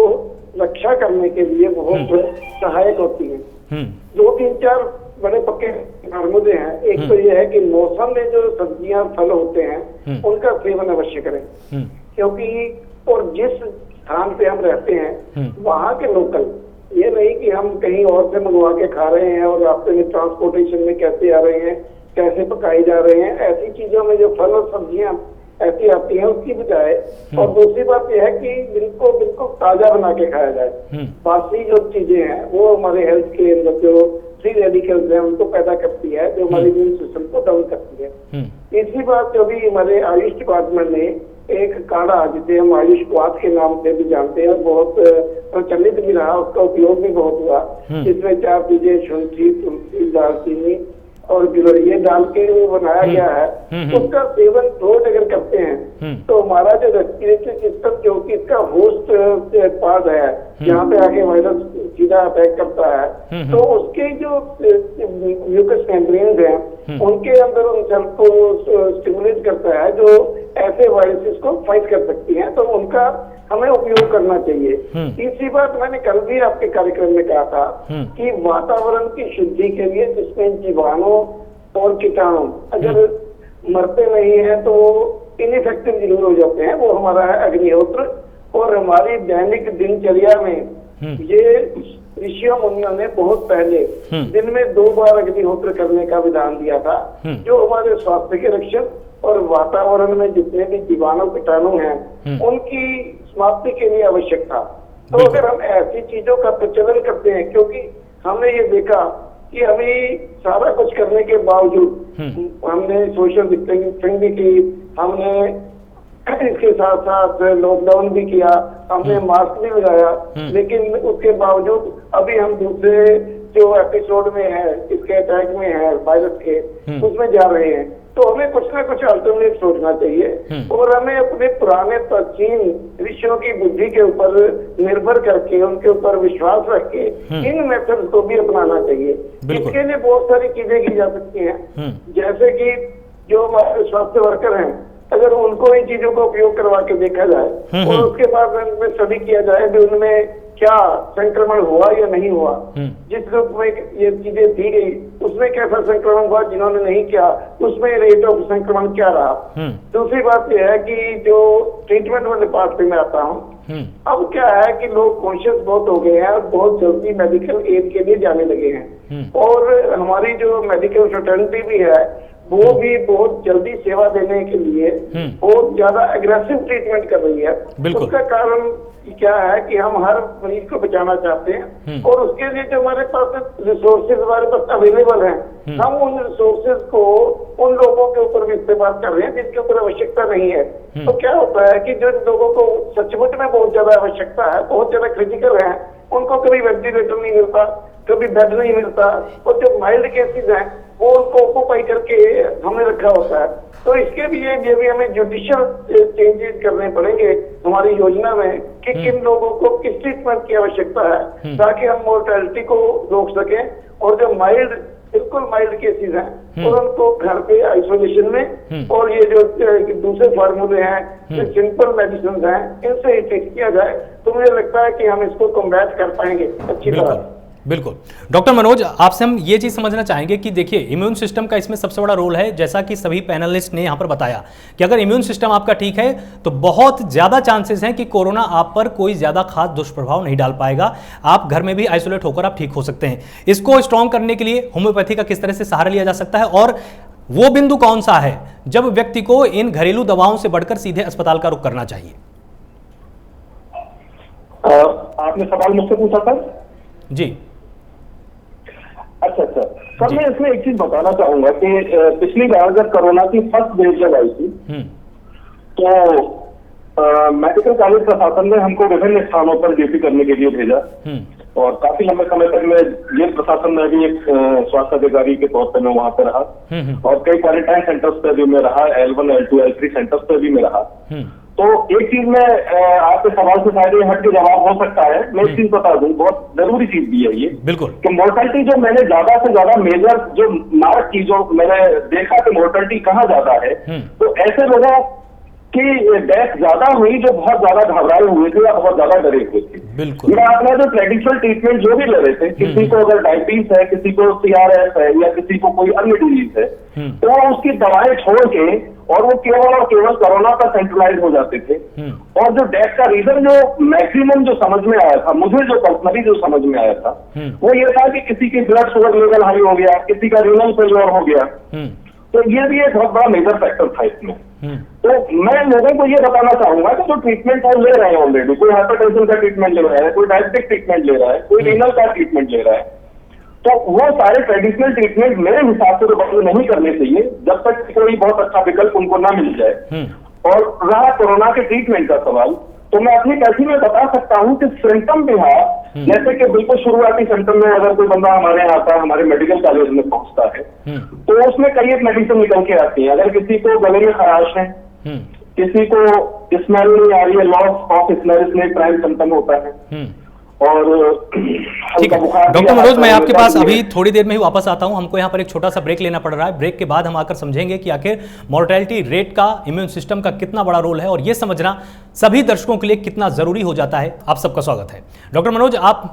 रक्षा करने के लिए बहुत सहायक होती हैं। 2-3-4 बड़े पक्के फार्मूले हैं। एक तो यह है कि मौसम में जो सब्जियां फल होते हैं उनका सेवन अवश्य करें, क्योंकि और जिस स्थान पे हम रहते हैं वहाँ के लोकल, ये नहीं कि हम कहीं और से मंगवा के खा रहे हैं और रास्ते में ट्रांसपोर्टेशन में कैसे आ रहे हैं, कैसे पकाई जा रहे हैं, ऐसी चीजों में जो फल और सब्जियां ऐसी आती हैं उसकी बजाय। और दूसरी बात यह है कि बिल्कुल ताजा बना के खाया जाए। बासी जो चीजें हैं वो हमारे हेल्थ के अंदर जो फ्री रेडिकल्स हैं उनको पैदा करती है, जो हमारे इम्यून सिस्टम को डाउन करती है। तीसरी बात, जो भी हमारे आयुष डिपार्टमेंट ने एक काढ़ा, जिसे हम आयुष क्वाथ के नाम से भी जानते हैं, बहुत प्रचलित भी रहा, उसका उपयोग भी बहुत हुआ, जिसमें 4 चीजें, शुंठी, तुलसी, दालचीनी और गिलोय डाल के वो बनाया गया है। उसका सेवन रोज अगर करते हैं तो हमारा जो रेस्पिरेटरी सिस्टम, जो कि इसका होस्ट पार्ट है, यहाँ पे आके वायरस सीधा अटैक करता है, तो उसके जो म्यूकस मेम्ब्रेन्स हैं उनके अंदर उन सेल को स्टिमुलेट करता है जो ऐसे वायरसेस को फाइट कर सकती हैं, तो उनका हमें उपयोग करना चाहिए। तीसरी बात, मैंने कल भी आपके कार्यक्रम में कहा था कि वातावरण की शुद्धि के लिए जिसमें जीवाणु और कीटाणु अगर मरते नहीं है तो वो इनइफेक्टिव जरूर हो जाते हैं। वो हमारा है अग्निहोत्र, और हमारी दैनिक दिनचर्या में ये ऋषियों मुनियों ने बहुत पहले दिन में 2 बार अग्निहोत्र करने का विधान दिया था, जो हमारे स्वास्थ्य के रक्षण और वातावरण में जितने भी जीवाणु कीटाणु हैं उनकी समाप्ति के लिए आवश्यक था। तो अगर हम ऐसी चीजों का प्रचलन करते हैं, क्योंकि हमने ये देखा कि अभी सारा कुछ करने के बावजूद हमने सोशल डिस्टेंसिंग भी की, हमने इसके साथ साथ लॉकडाउन भी किया, हमने मास्क भी लगाया, लेकिन उसके बावजूद अभी हम दूसरे जो एपिसोड में है, इसके अटैक में है वायरस के, उसमें जा रहे हैं। तो हमें कुछ ना कुछ अल्टरनेट सोचना चाहिए और हमें अपने पुराने प्राचीन ऋषियों की बुद्धि के ऊपर निर्भर करके, उनके ऊपर विश्वास रख के इन मेथड्स को भी अपनाना चाहिए। इसके लिए बहुत सारी चीजें की जा सकती हैं, जैसे कि जो हमारे स्वास्थ्य वर्कर हैं, अगर उनको इन चीजों का उपयोग करवा के देखा जाए और उसके बाद उनमें स्टडी किया जाए कि उनमें क्या संक्रमण हुआ या नहीं हुआ, जिस ग्रुप में ये चीजें दी गई उसमें कैसा संक्रमण हुआ, जिन्होंने नहीं किया उसमें रेट ऑफ संक्रमण क्या रहा। दूसरी बात यह है कि जो ट्रीटमेंट वाले पार्ट पे मैं आता हूँ, अब क्या है कि लोग कॉन्शियस बहुत हो गए हैं और बहुत जल्दी मेडिकल एड के लिए जाने लगे हैं, और हमारी जो मेडिकल फ्रेटर्निटी भी है वो भी बहुत जल्दी सेवा देने के लिए बहुत ज्यादा एग्रेसिव ट्रीटमेंट कर रही है। उसका कारण क्या है कि हम हर मरीज को बचाना चाहते हैं और उसके लिए जो हमारे पास रिसोर्सेज हमारे पास अवेलेबल हैं, हम उन रिसोर्सेज को उन लोगों के ऊपर भी इस्तेमाल कर रहे हैं जिनके ऊपर आवश्यकता नहीं है। तो क्या होता है कि जो लोगों को सचमुच में बहुत ज्यादा आवश्यकता है, बहुत ज्यादा क्रिटिकल है, उनको कभी वेंटिलेटर नहीं मिलता, कभी बेड नहीं मिलता, और जो माइल्ड केसेज हैं वो उनको ऑक्यूपाई करके हमने रखा होता है। तो इसके लिए ये भी हमें जुडिशियल चेंजेस करने पड़ेंगे हमारी योजना में कि किन लोगों को किस ट्रीटमेंट की आवश्यकता है, ताकि हम मोर्टेलिटी को रोक सकें, और जो बिल्कुल माइल्ड केसेज हैं और उनको घर पे आइसोलेशन में, और ये जो दूसरे फार्मूले हैं, जो सिंपल मेडिसिन हैं, इनसे ट्रीट किया जाए, तो मुझे लगता है कि हम इसको कॉम्बैट कर पाएंगे अच्छी तरह। बिल्कुल। डॉक्टर मनोज, आपसे हम ये चीज़ समझना चाहेंगे कि देखिए इम्यून सिस्टम का इसमें सबसे बड़ा रोल है, जैसा कि सभी पैनलिस्ट ने यहाँ पर बताया कि अगर इम्यून सिस्टम आपका ठीक है तो बहुत ज़्यादा चांसेस हैं कि कोरोना आप पर कोई ज़्यादा खास दुष्प्रभाव नहीं डाल पाएगा, आप घर में भी आइसोलेट होकर आप ठीक हो सकते हैं। इसको स्ट्रॉन्ग करने के लिए होम्योपैथी का किस तरह से सहारा लिया जा सकता है, और वो बिंदु कौन सा है जब व्यक्ति को इन घरेलू दवाओं से बढ़कर सीधे अस्पताल का रुख करना चाहिए? आपने सवाल मुझसे पूछा था जी। अच्छा सर, मैं इसमें एक चीज बताना चाहूंगा कि पिछली बार जब कोरोना की फर्स्ट वेव जब आई थी तो मेडिकल कॉलेज प्रशासन ने हमको विभिन्न स्थानों पर ड्यूटी करने के लिए भेजा, और काफी लंबे समय तक मैं ये प्रशासन में भी एक स्वास्थ्य अधिकारी के तौर पर मैं वहां पर रहा, और कई क्वारंटाइन सेंटर्स पर भी मैं रहा, L1, L2, L3 सेंटर्स पर भी मैं रहा। तो एक चीज में आपके सवाल से शायद हट के जवाब हो सकता है, मैं एक चीज बता दूं, बहुत जरूरी चीज भी है ये, बिल्कुल, कि मोर्टेलिटी जो मैंने ज्यादा से ज्यादा मेजर जो मार्क की जो मैंने देखा कि मोर्टेलिटी कहाँ ज्यादा है, तो ऐसे लोगों की डेथ ज्यादा हुई जो बहुत ज्यादा घबराए हुए थे या बहुत ज्यादा डरे हुए थे। बिल्कुल। या आपने जो ट्रेडिशनल ट्रीटमेंट जो भी ले रहे थे, किसी को अगर डायबिटीज है, किसी को CRS है, या किसी को कोई अन्य डिजीज है, तो उसकी दवाएं छोड़ के और वो केवल और केवल कोरोना पर सेंट्रलाइज हो जाते थे। और जो डेथ का रीजन जो मैक्सिमम जो समझ में आया था, मुझे जो पर्सनली जो समझ में आया था, वो ये था कि किसी की ब्लड शुगर लेवल हाई हो गया, किसी का रीनल फेलियर हो गया, तो ये भी एक बहुत बड़ा मेजर फैक्टर था इसमें। तो मैं लोगों को ये बताना चाहूंगा कि जो ट्रीटमेंट हम ले रहे हैं ऑलरेडी, कोई हाइपरटेंशन का ट्रीटमेंट ले रहा है, कोई डायबिटिक ट्रीटमेंट ले रहा है, कोई रीनल का ट्रीटमेंट ले रहा है, तो वो सारे ट्रेडिशनल ट्रीटमेंट मेरे हिसाब से तो बंद नहीं करने चाहिए जब तक कोई बहुत अच्छा विकल्प उनको ना मिल जाए। और रहा कोरोना के ट्रीटमेंट का सवाल, तो मैं अपनी कैसी में बता सकता हूँ कि सिम्टम बिहार, जैसे कि बिल्कुल शुरुआती सिम्टम में अगर कोई बंदा हमारे यहाँ आता है, हमारे मेडिकल कॉलेज में पहुंचता है, तो उसमें कई एक मेडिसिन निकल के आती है। अगर किसी को गले में खराश है, किसी को स्मेल नहीं आ रही है, लॉस ऑफ स्मेल में प्राइम सिम्टम होता है, और ठीक है डॉक्टर मनोज, मैं आपके पास अभी थोड़ी देर में ही वापस आता हूं, हमको यहाँ पर एक छोटा सा ब्रेक लेना पड़ रहा है। ब्रेक के बाद हम आकर समझेंगे कि आखिर मोर्टेलिटी रेट का इम्यून सिस्टम का कितना बड़ा रोल है, और ये समझना सभी दर्शकों के लिए कितना जरूरी हो जाता है। आप सबका स्वागत है। डॉक्टर मनोज, आप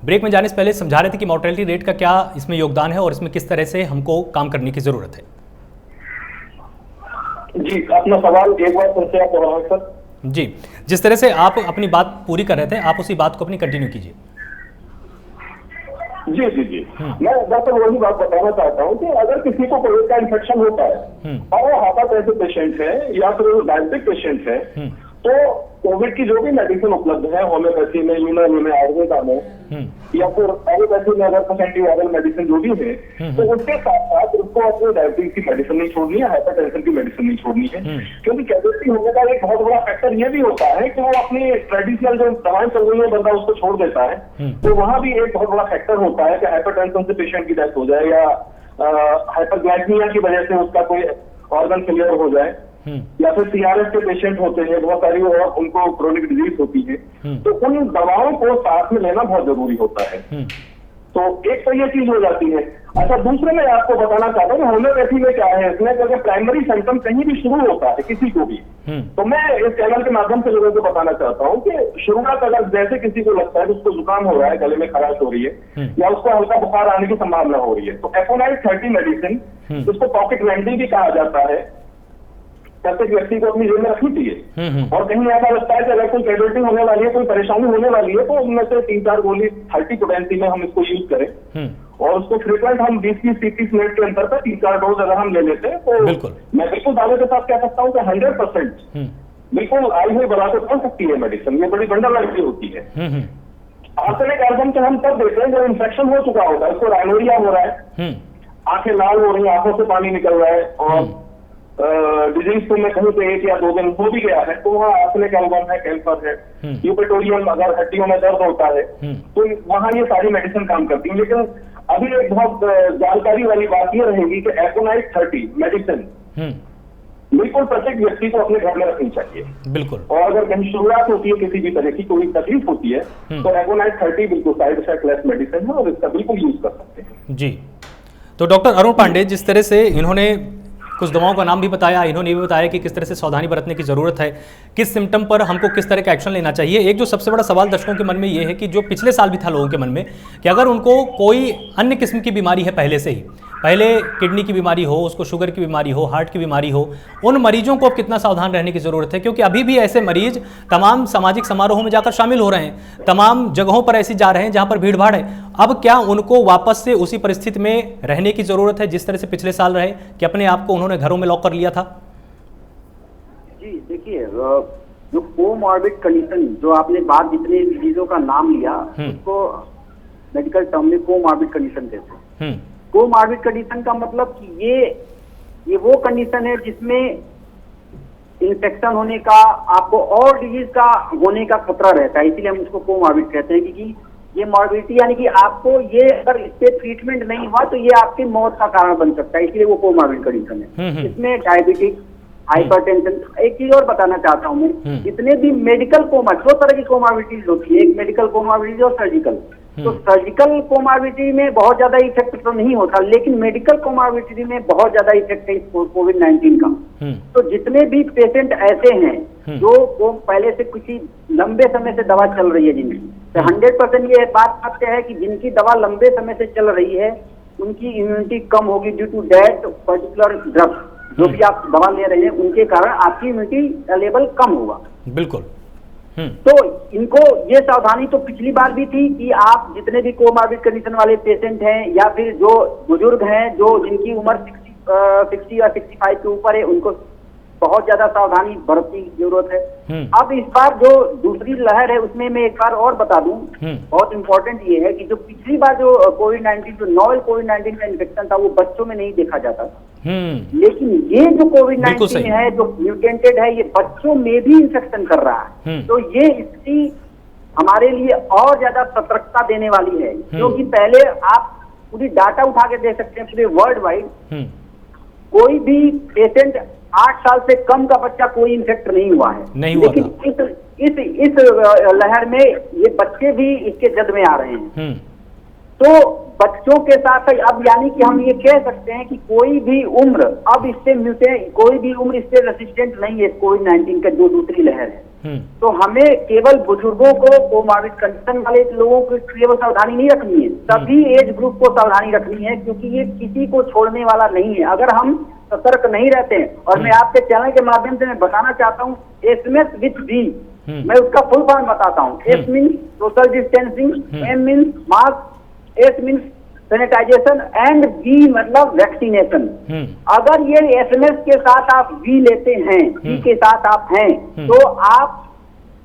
ब्रेक में जाने से पहले समझा रहे थे कि मोर्टेलिटी रेट का क्या इसमें योगदान है और इसमें किस तरह से हमको काम करने की जरूरत है। जी, अपना सवाल एक बार फिर से आप दोहराएं सर। जी, जिस तरह से आप अपनी बात पूरी कर रहे थे, आप उसी बात को अपनी कंटिन्यू कीजिए। जी जी जी, मैं दरअसल वही बात बताना चाहता हूँ कि अगर किसी को कोविड का इन्फेक्शन होता है और वो हाइपरटेंसिव पेशेंट है या फिर वो डायबिटिक पेशेंट है, तो कोविड की जो भी मेडिसिन उपलब्ध है होम्योपैथी में, यूनानी में, आयुर्वेदा में या फिर एलोपैथी में अगर कुछ एंटीवायरल मेडिसिन जो भी है, तो उसके साथ साथ उसको अपने डायबिटीज की मेडिसिन नहीं छोड़नी है, हाइपरटेंशन की मेडिसिन नहीं छोड़नी है। क्योंकि कैपेसिटी होने का एक बहुत बड़ा फैक्टर ये भी होता है कि वो अपनी ट्रेडिशनल जो दवाएं चल रही है बंदा उसको छोड़ देता है, तो वहां भी एक बहुत बड़ा फैक्टर होता है कि हाइपरटेंशन से पेशेंट की डेथ हो जाए या हाइपरग्लाइसीमिया की वजह से उसका कोई ऑर्गन फेलियर हो जाए, या फिर सीआरएस के पेशेंट होते हैं बहुत सारी और उनको क्रोनिक डिजीज होती है, तो उन दवाओं को साथ में लेना बहुत जरूरी होता है। तो एक तो ये चीज हो जाती है। अच्छा, दूसरे मैं आपको बताना चाहता हूँ होम्योपैथी में क्या है, इसमें अगर प्राइमरी सिम्टम कहीं भी शुरू होता है किसी को भी, तो मैं इस चैनल के माध्यम से लोगों को बताना चाहता हूँ कि शुरुआत अगर जैसे किसी को लगता है कि उसको जुकाम हो रहा है, गले में खराश हो रही है या उसको हल्का बुखार आने की संभावना हो रही है, तो एपोनाइट 30 मेडिसिन, जिसको पॉकेट रेमेडी भी कहा जाता है, प्रत्येक व्यक्ति को अपनी जेब में रखनी चाहिए। और कहीं ऐसा लगता है कि अगर कोई कैजुअलिटी होने वाली है, कोई परेशानी होने वाली है, तो उनमें से 3-4 गोली 30 पोटेंसी में हम इसको यूज करें और उसको फ्रीक्वेंट हम 20-30 मिनट के अंतर पर 3-4 डोज अगर हम ले लेते हैं, तो मैं बिल्कुल दावे के साथ कह सकता हूँ कि 100% बिल्कुल आई हुई बला को पड़ सकती है मेडिसिन। ये बड़ी वंडरलाइट की होती है। आर्सेनिक एल्बम तो हम तब देते हैं जब इन्फेक्शन हो चुका होता है, इसको राइनोरिया हो रहा है, आंखें लाल हो रही है, आंखों से पानी निकल रहा है और डिजीज तो में कहीं पे 1 या 2 दिन हो भी गया है, तो वहाँ आर्सेनिक एल्बम है, कैंसर है, यूपेटोरियम अगर हड्डियों में दर्द होता है, तो वहाँ ये सारी मेडिसिन काम करती है। लेकिन अभी एक बहुत जानकारी वाली बात ये रहेगी कि एपोनाइट 30 मेडिसिन बिल्कुल प्रत्येक व्यक्ति को अपने घर में रखनी चाहिए। बिल्कुल। और अगर कहीं शुरुआत होती है किसी भी तरह की कोई तकलीफ होती है, तो एपोनाइट 30 बिल्कुल साइड इफेक्ट लेस मेडिसिन है और इसका बिल्कुल यूज कर सकते हैं। जी, तो डॉक्टर अरुण पांडे, जिस तरह से इन्होंने कुछ दवाओं का नाम भी बताया, इन्होंने ये भी बताया कि किस तरह से सावधानी बरतने की ज़रूरत है, किस सिम्टम पर हमको किस तरह का एक्शन लेना चाहिए। एक जो सबसे बड़ा सवाल दर्शकों के मन में ये है कि जो पिछले साल भी था लोगों के मन में कि अगर उनको कोई अन्य किस्म की बीमारी है पहले से ही, पहले किडनी की बीमारी हो, उसको शुगर की बीमारी हो, हार्ट की बीमारी हो, उन मरीजों को अब कितना सावधान रहने की ज़रूरत है, क्योंकि अभी भी ऐसे मरीज तमाम सामाजिक समारोहों में जाकर शामिल हो रहे हैं, तमाम जगहों पर ऐसी जा रहे हैं जहां पर भीड़ भाड़ है। अब क्या उनको वापस से उसी परिस्थिति में रहने की ज़रूरत है जिस तरह से पिछले साल रहे कि अपने आप को उन्होंने घरों में लॉक कर लिया था? जी देखिए, जो कोमॉर्बिड कंडीशन, जो आपने बात जितने डिजीजों का नाम लिया, उसको मेडिकल टर्म में कोमॉर्बिड कंडीशन कहते हैं। कोमॉर्बिड कंडीशन का मतलब कि ये वो कंडीशन है जिसमें इन्फेक्शन होने का, आपको और डिजीज का होने का खतरा रहता है, इसीलिए हम उसको कोमॉर्बिड कहते हैं। क्योंकि ये मॉर्बिडिटी यानी कि आपको ये अगर इस पे ट्रीटमेंट नहीं हुआ तो ये आपकी मौत का कारण बन सकता है, इसलिए वो कोमॉर्बिड कंडीशन है। इसमें डायबिटिक, हाइपरटेंशन, एक चीज और बताना चाहता हूँ मैं, जितने भी मेडिकल कोमा, 2 तरह की कोमॉर्बिडिटीज होती है, एक मेडिकल कोमॉर्बिडिटी और सर्जिकल। तो सर्जिकल कोमॉर्बिडिटी में बहुत ज्यादा इफेक्ट तो नहीं होता, लेकिन मेडिकल कोमॉर्बिडिटी में बहुत ज्यादा इफेक्ट है कोविड-19 का। तो जितने भी पेशेंट ऐसे हैं जो पहले से किसी लंबे समय से दवा चल रही है जिनकी, तो 100% ये बात सत्य है कि जिनकी दवा लंबे समय से चल रही है उनकी इम्यूनिटी कम होगी due to that particular drug, जो भी आप दवा ले रहे हैं उनके कारण आपकी इम्यूनिटी लेवल कम होगा। बिल्कुल। तो इनको ये सावधानी तो पिछली बार भी थी कि आप जितने भी कोमॉर्बिड कंडीशन वाले पेशेंट हैं या फिर जो बुजुर्ग हैं, जो जिनकी उम्र 60 या 65 के ऊपर है, उनको बहुत ज्यादा सावधानी बरतने की जरूरत है। अब इस बार जो दूसरी लहर है उसमें मैं एक बार और बता दूं, बहुत इंपॉर्टेंट ये है कि जो पिछली बार जो कोविड-19, जो नोवेल कोविड-19 का इन्फेक्शन था, वो बच्चों में नहीं देखा जाता था, लेकिन ये जो कोविड-19 है, जो म्यूटेंटेड है, ये बच्चों में भी इन्फेक्शन कर रहा है। तो ये इसकी हमारे लिए और ज्यादा सतर्कता देने वाली है, क्योंकि पहले आप पूरी डाटा उठा के दे सकते हैं पूरे वर्ल्ड वाइड, कोई भी पेशेंट 8 साल से कम का बच्चा कोई इन्फेक्ट नहीं हुआ है, लेकिन इस लहर में ये बच्चे भी इसके जद में आ रहे हैं। तो बच्चों के साथ अब यानी कि हम ये कह सकते हैं कि कोई भी उम्र अब इससे कोई भी उम्र इससे रेसिस्टेंट नहीं है कोविड-19 का जो दूसरी लहर है। तो हमें केवल बुजुर्गों को, कोमॉर्बिड कंडीशन वाले लोगों को केवल सावधानी नहीं रखनी है, सभी एज ग्रुप को सावधानी रखनी है, क्योंकि ये किसी को छोड़ने वाला नहीं है। अगर हम सतर्क नहीं रहते हैं। और मैं आपके चैनल के माध्यम से मैं बताना चाहता हूँ, एसएमएस विथ वी, मैं उसका फुल फॉर्म बताता हूँ। S means social distancing, M means mask, S means sanitisation and V मतलब वैक्सीनेशन। अगर ये एसएमएस के साथ आप वी लेते हैं, वी के साथ आप हैं, तो आप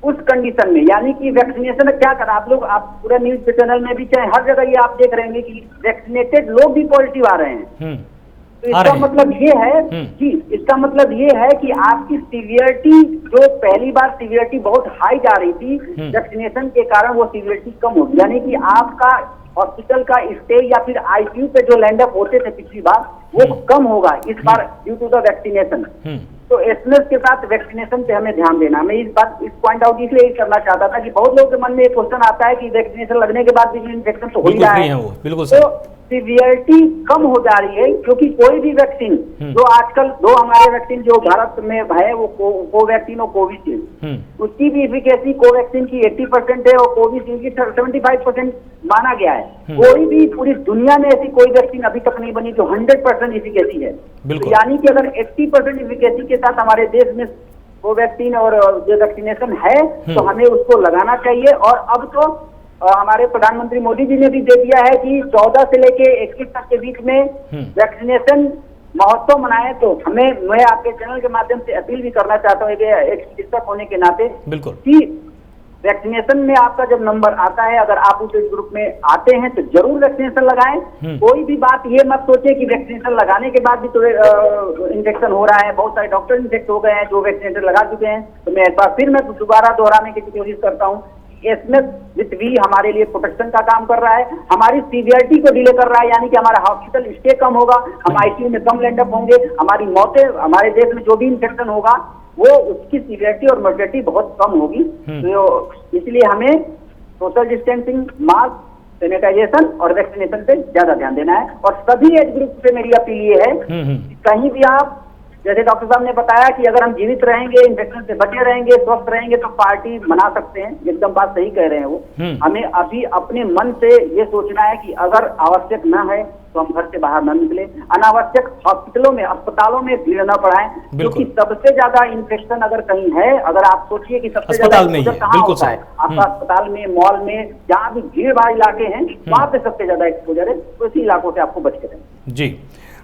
उस कंडीशन में, यानी कि वैक्सीनेशन क्या कर, आप लोग आप पूरा न्यूज चैनल में भी चाहे हर जगह ये आप देख रहे हैं कि वैक्सीनेटेड लोग भी पॉजिटिव आ रहे हैं। तो इसका मतलब ये है कि इसका मतलब ये है कि आपकी सीवियरिटी, जो पहली बार सीवियरिटी बहुत हाई जा रही थी, वैक्सीनेशन के कारण वो सीवियरिटी कम होगी, यानी कि आपका हॉस्पिटल का स्टे या फिर आईसीयू पे जो लैंड अप होते थे पिछली बार, वो कम होगा इस बार ड्यू टू द वैक्सीनेशन। तो एसएमएस के साथ वैक्सीनेशन पे हमें ध्यान देना। मैं इस पॉइंट आउट इसलिए करना चाहता था कि बहुत लोगों के मन में एक क्वेश्चन आता है कि वैक्सीनेशन लगने के बाद भी इन्फेक्शन तो हो ही रहा है, बिल्कुल तो सीवियरिटी कम हो जा रही है, क्योंकि कोई भी वैक्सीन जो आजकल दो हमारे वैक्सीन जो भारत में है वो कोवैक्सीन और कोविशील्ड, उसकी भी एफिकेसी कोवैक्सीन की 80% है और कोविशील्ड की 75% माना गया है। कोई भी पूरी दुनिया में ऐसी कोई वैक्सीन अभी तक नहीं बनी जो 100% एफिकेसी है। तो यानी कि अगर 80% एफिकेसी के साथ हमारे देश में कोवैक्सीन और जो वैक्सीनेशन है तो हमें उसको लगाना चाहिए। और अब तो हमारे प्रधानमंत्री मोदी जी ने भी दे दिया है कि 14 से लेके 21 तक के बीच में वैक्सीनेशन महोत्सव मनाए। तो मैं आपके चैनल के माध्यम से अपील भी करना चाहता हूँ एक चिकित्सक होने के नाते कि वैक्सीनेशन में आपका जब नंबर आता है, अगर आप उस ग्रुप में आते हैं तो जरूर वैक्सीनेशन लगाएं। कोई भी बात ये मत सोचे कि वैक्सीनेशन लगाने के बाद भी तो इन्फेक्शन हो रहा है। बहुत सारे डॉक्टर इन्फेक्ट हो गए हैं जो वैक्सीनेशन लगा चुके हैं। तो मैं एक बार फिर मैं दोबारा दोहराने की कोशिश करता हूँ, एसएमएस विथ वी हमारे लिए प्रोटेक्शन का काम कर रहा है, हमारी सीवियरिटी को डिले कर रहा है, यानी कि हमारा हॉस्पिटल स्टे कम होगा, हम आईसीयू में कम लैंड अप होंगे, हमारी मौतें, हमारे देश में जो भी इन्फेक्शन होगा वो उसकी सीवियरिटी और मोर्टेलिटी बहुत कम होगी। तो इसलिए हमें सोशल डिस्टेंसिंग, मास्क, सैनिटाइजेशन और वैक्सीनेशन पे ज्यादा ध्यान देना है। और सभी एज ग्रुप पे मेरी अपील ये है कि कहीं भी आप, जैसे डॉक्टर साहब ने बताया कि अगर हम जीवित रहेंगे, इन्फेक्शन से बचे रहेंगे, स्वस्थ रहेंगे तो पार्टी मना सकते हैं, एकदम बात सही कह रहे हैं वो। हमें अभी अपने मन से ये सोचना है कि अगर आवश्यक न है तो हम घर से बाहर न निकले, अनावश्यक हॉस्पिटलों में, अस्पतालों में भीड़ न पड़ाएं, क्योंकि सबसे ज्यादा इन्फेक्शन अगर कहीं है, अगर आप सोचिए कि सबसे ज्यादा कहाँ होता है, आपका अस्पताल में, मॉल में, जहाँ भी भीड़ भाड़ इलाके हैं वहां पे सबसे ज्यादा एक्सपोजर है। तो इसी इलाकों से आपको बच के रहें। जी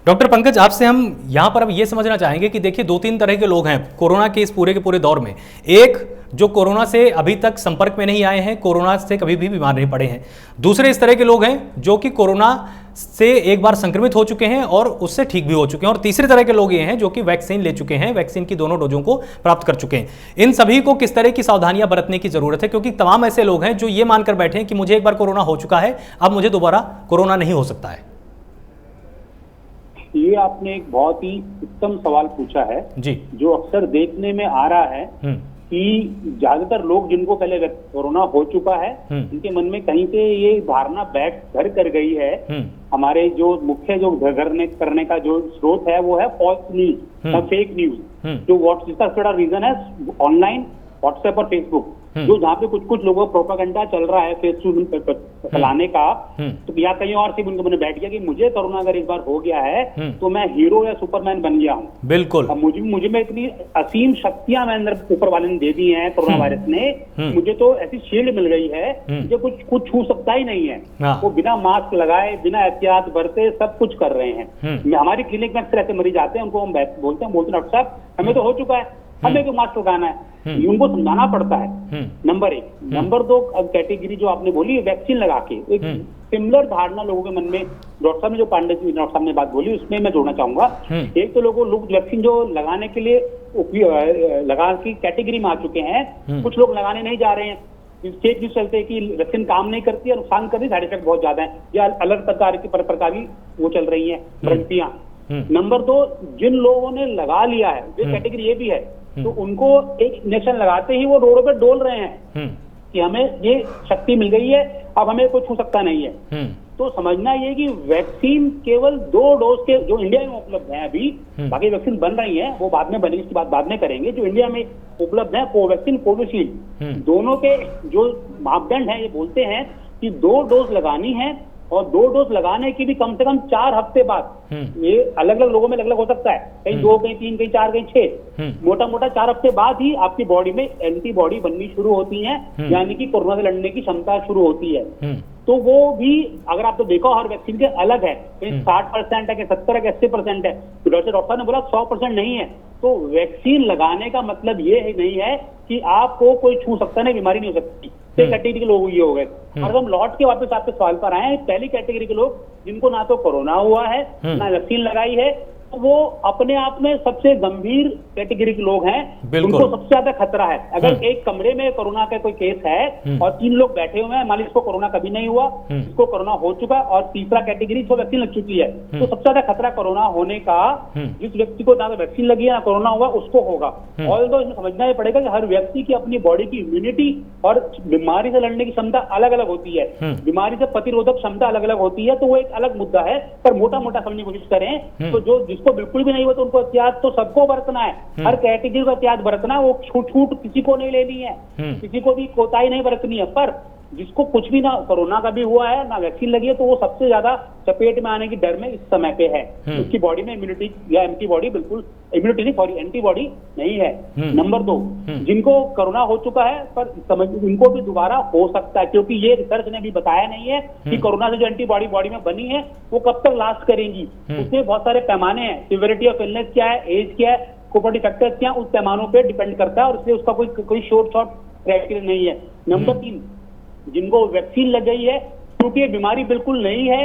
डॉक्टर पंकज, आपसे हम यहाँ पर अब ये समझना चाहेंगे कि देखिए 2-3 तरह के लोग हैं कोरोना के इस पूरे के पूरे दौर में। एक जो कोरोना से अभी तक संपर्क में नहीं आए हैं, कोरोना से कभी भी बीमार नहीं पड़े हैं। दूसरे इस तरह के लोग हैं जो कि कोरोना से एक बार संक्रमित हो चुके हैं और उससे ठीक भी हो चुके हैं। और तीसरे तरह के लोग ये हैं जो कि वैक्सीन ले चुके हैं, वैक्सीन की दोनों डोजों को प्राप्त कर चुके हैं। इन सभी को किस तरह की सावधानियां बरतने की जरूरत है, क्योंकि तमाम ऐसे लोग हैं जो ये मानकर बैठे हैं कि मुझे एक बार कोरोना हो चुका है, अब मुझे दोबारा कोरोना नहीं हो सकता है। ये आपने एक बहुत ही उत्तम सवाल पूछा है जी, जो अक्सर देखने में आ रहा है कि ज्यादातर लोग जिनको पहले कोरोना हो चुका है, उनके मन में कहीं से ये धारणा घर कर गई है। हमारे जो मुख्य जो करने का जो स्रोत है वो है फॉल्स न्यूज, फेक न्यूज। जो इसका बड़ा रीजन है ऑनलाइन व्हाट्सएप और फेसबुक, जो जहाँ पे कुछ लोगों का प्रोपेगेंडा चल रहा है फेसबुक फैलाने का, तो या कहीं और से उनके मन में बैठ गया कि मुझे कोरोना अगर इस बार हो गया है तो मैं हीरो या सुपरमैन बन गया हूँ। बिल्कुल, मुझे में इतनी असीम शक्तियां मैं अंदर ऊपर वाले ने दे दी हैं कोरोना वायरस ने, मुझे तो ऐसी शील्ड मिल गई है मुझे कुछ छू सकता ही नहीं है। वो बिना मास्क लगाए, बिना एहतियात बरते सब कुछ कर रहे हैं। हमारी क्लिनिक में अक्सर ऐसे मरीज आते हैं, उनको हम बोलते हैं डॉक्टर साहब हमें तो हो चुका है, हमें तो मास्क लगाना है, उनको समझाना पड़ता है। नंबर 1। नंबर 2, अब कैटेगरी जो आपने बोली वैक्सीन लगा के, एक सिमिलर धारणा लोगों के मन में, डॉक्टर साहब ने जो पांडे जी डॉक्टर साहब ने बात बोली उसमें मैं जोड़ना चाहूंगा। एक तो लोग वैक्सीन जो लगाने के लिए लगा की कैटेगरी में आ चुके हैं, कुछ लोग लगाने नहीं जा रहे हैं, फेक न्यूज चलते हैं कि वैक्सीन काम नहीं करती है, नुकसान करती है, साइड इफेक्ट बहुत ज्यादा है, या अलग प्रकार की वो चल रही है भ्रांतियां। नंबर 2, जिन लोगों ने लगा लिया है, जो कैटेगरी ये भी है, तो उनको एक इंजेक्शन लगाते ही वो रोडों पे डोल रहे हैं कि हमें ये शक्ति मिल गई है, अब हमें कोई छू सकता नहीं है। तो समझना ये कि वैक्सीन केवल 2 डोज के जो इंडिया में उपलब्ध है अभी, बाकी वैक्सीन बन रही है वो बाद में बनेगी, इसकी बात बाद में करेंगे। जो इंडिया में उपलब्ध है कोवैक्सीन, कोविशील्ड, दोनों के जो मापदंड है ये बोलते हैं कि 2 डोज लगानी है और 2 डोज लगाने की भी कम से कम 4 हफ्ते बाद, ये अलग अलग लोगों में अलग अलग हो सकता है, कहीं 2, कहीं 3, कहीं 4, कहीं 6, मोटा मोटा 4 हफ्ते बाद ही आपकी बॉडी में एंटीबॉडी बननी शुरू होती है, यानी कि कोरोना से लड़ने की क्षमता शुरू होती है। तो वो भी अगर आप तो देखो हर वैक्सीन के अलग है, कहीं 60% है, कहीं 70 है, 80% है। तो डॉक्टर ने बोला 100% नहीं है। तो वैक्सीन लगाने का मतलब ये नहीं है कि आपको कोई छू सकता नहीं, बीमारी नहीं हो सकती। कैटेगरी के लोग ये हो गए। और हम लौट के वापस आपके सवाल पर आए, पहली कैटेगरी के लोग जिनको ना तो कोरोना हुआ है ना वैक्सीन लगाई है, तो वो अपने आप में सबसे गंभीर कैटेगरी के लोग हैं, उनको सबसे ज्यादा खतरा है। अगर एक कमरे में कोरोना का कोई केस है और 3 लोग बैठे हुए हैं, मान लीजिए इसको कोरोना कभी नहीं हुआ, इसको कोरोना हो चुका और तीसरा कैटेगरी इसको वैक्सीन लग चुकी है, तो सबसे ज्यादा खतरा कोरोना होने का जिस व्यक्ति को ना तो वैक्सीन लगी है ना कोरोना हुआ उसको होगा। ऑल्दो इसमें समझना ही पड़ेगा कि हर व्यक्ति की अपनी बॉडी की इम्यूनिटी और बीमारी से लड़ने की क्षमता अलग अलग होती है, बीमारी से प्रतिरोधक क्षमता अलग अलग होती है, तो वो एक अलग मुद्दा है। पर मोटा मोटा समझने की कोशिश करें तो जो जिसको बिल्कुल भी नहीं हुआ तो उनको एहतियात तो सबको बरतना है, हर कैटेगरी का एहतियात बरतना है। वो छूट किसी को नहीं लेनी है, किसी को भी कोताही नहीं बरतनी है। पर जिसको कुछ भी ना कोरोना का भी हुआ है ना वैक्सीन लगी है, तो वो सबसे ज्यादा चपेट में आने की डर में इस समय पे है। उसकी बॉडी में इम्यूनिटी या एंटीबॉडी बिल्कुल इम्यूनिटी नहीं सॉरी एंटीबॉडी नहीं है। नंबर 2, जिनको कोरोना हो चुका है पर समझ इनको भी दोबारा हो सकता है, क्योंकि ये रिसर्च ने भी बताया नहीं है कि कोरोना से जो एंटीबॉडी बॉडी में बनी है वो कब तक लास्ट करेंगी। उसमें बहुत सारे पैमाने हैं, सिवियरिटी ऑफ इलनेस क्या है, एज क्या है, कोमोर्बिडिटी फैक्टर्स क्या है, उस पैमानों पर डिपेंड करता है और इसलिए उसका कोई शॉर्ट क्राइटेरिया नहीं है। नंबर 3, जिनको वैक्सीन लग गई है, क्योंकि ये बीमारी बिल्कुल नहीं है,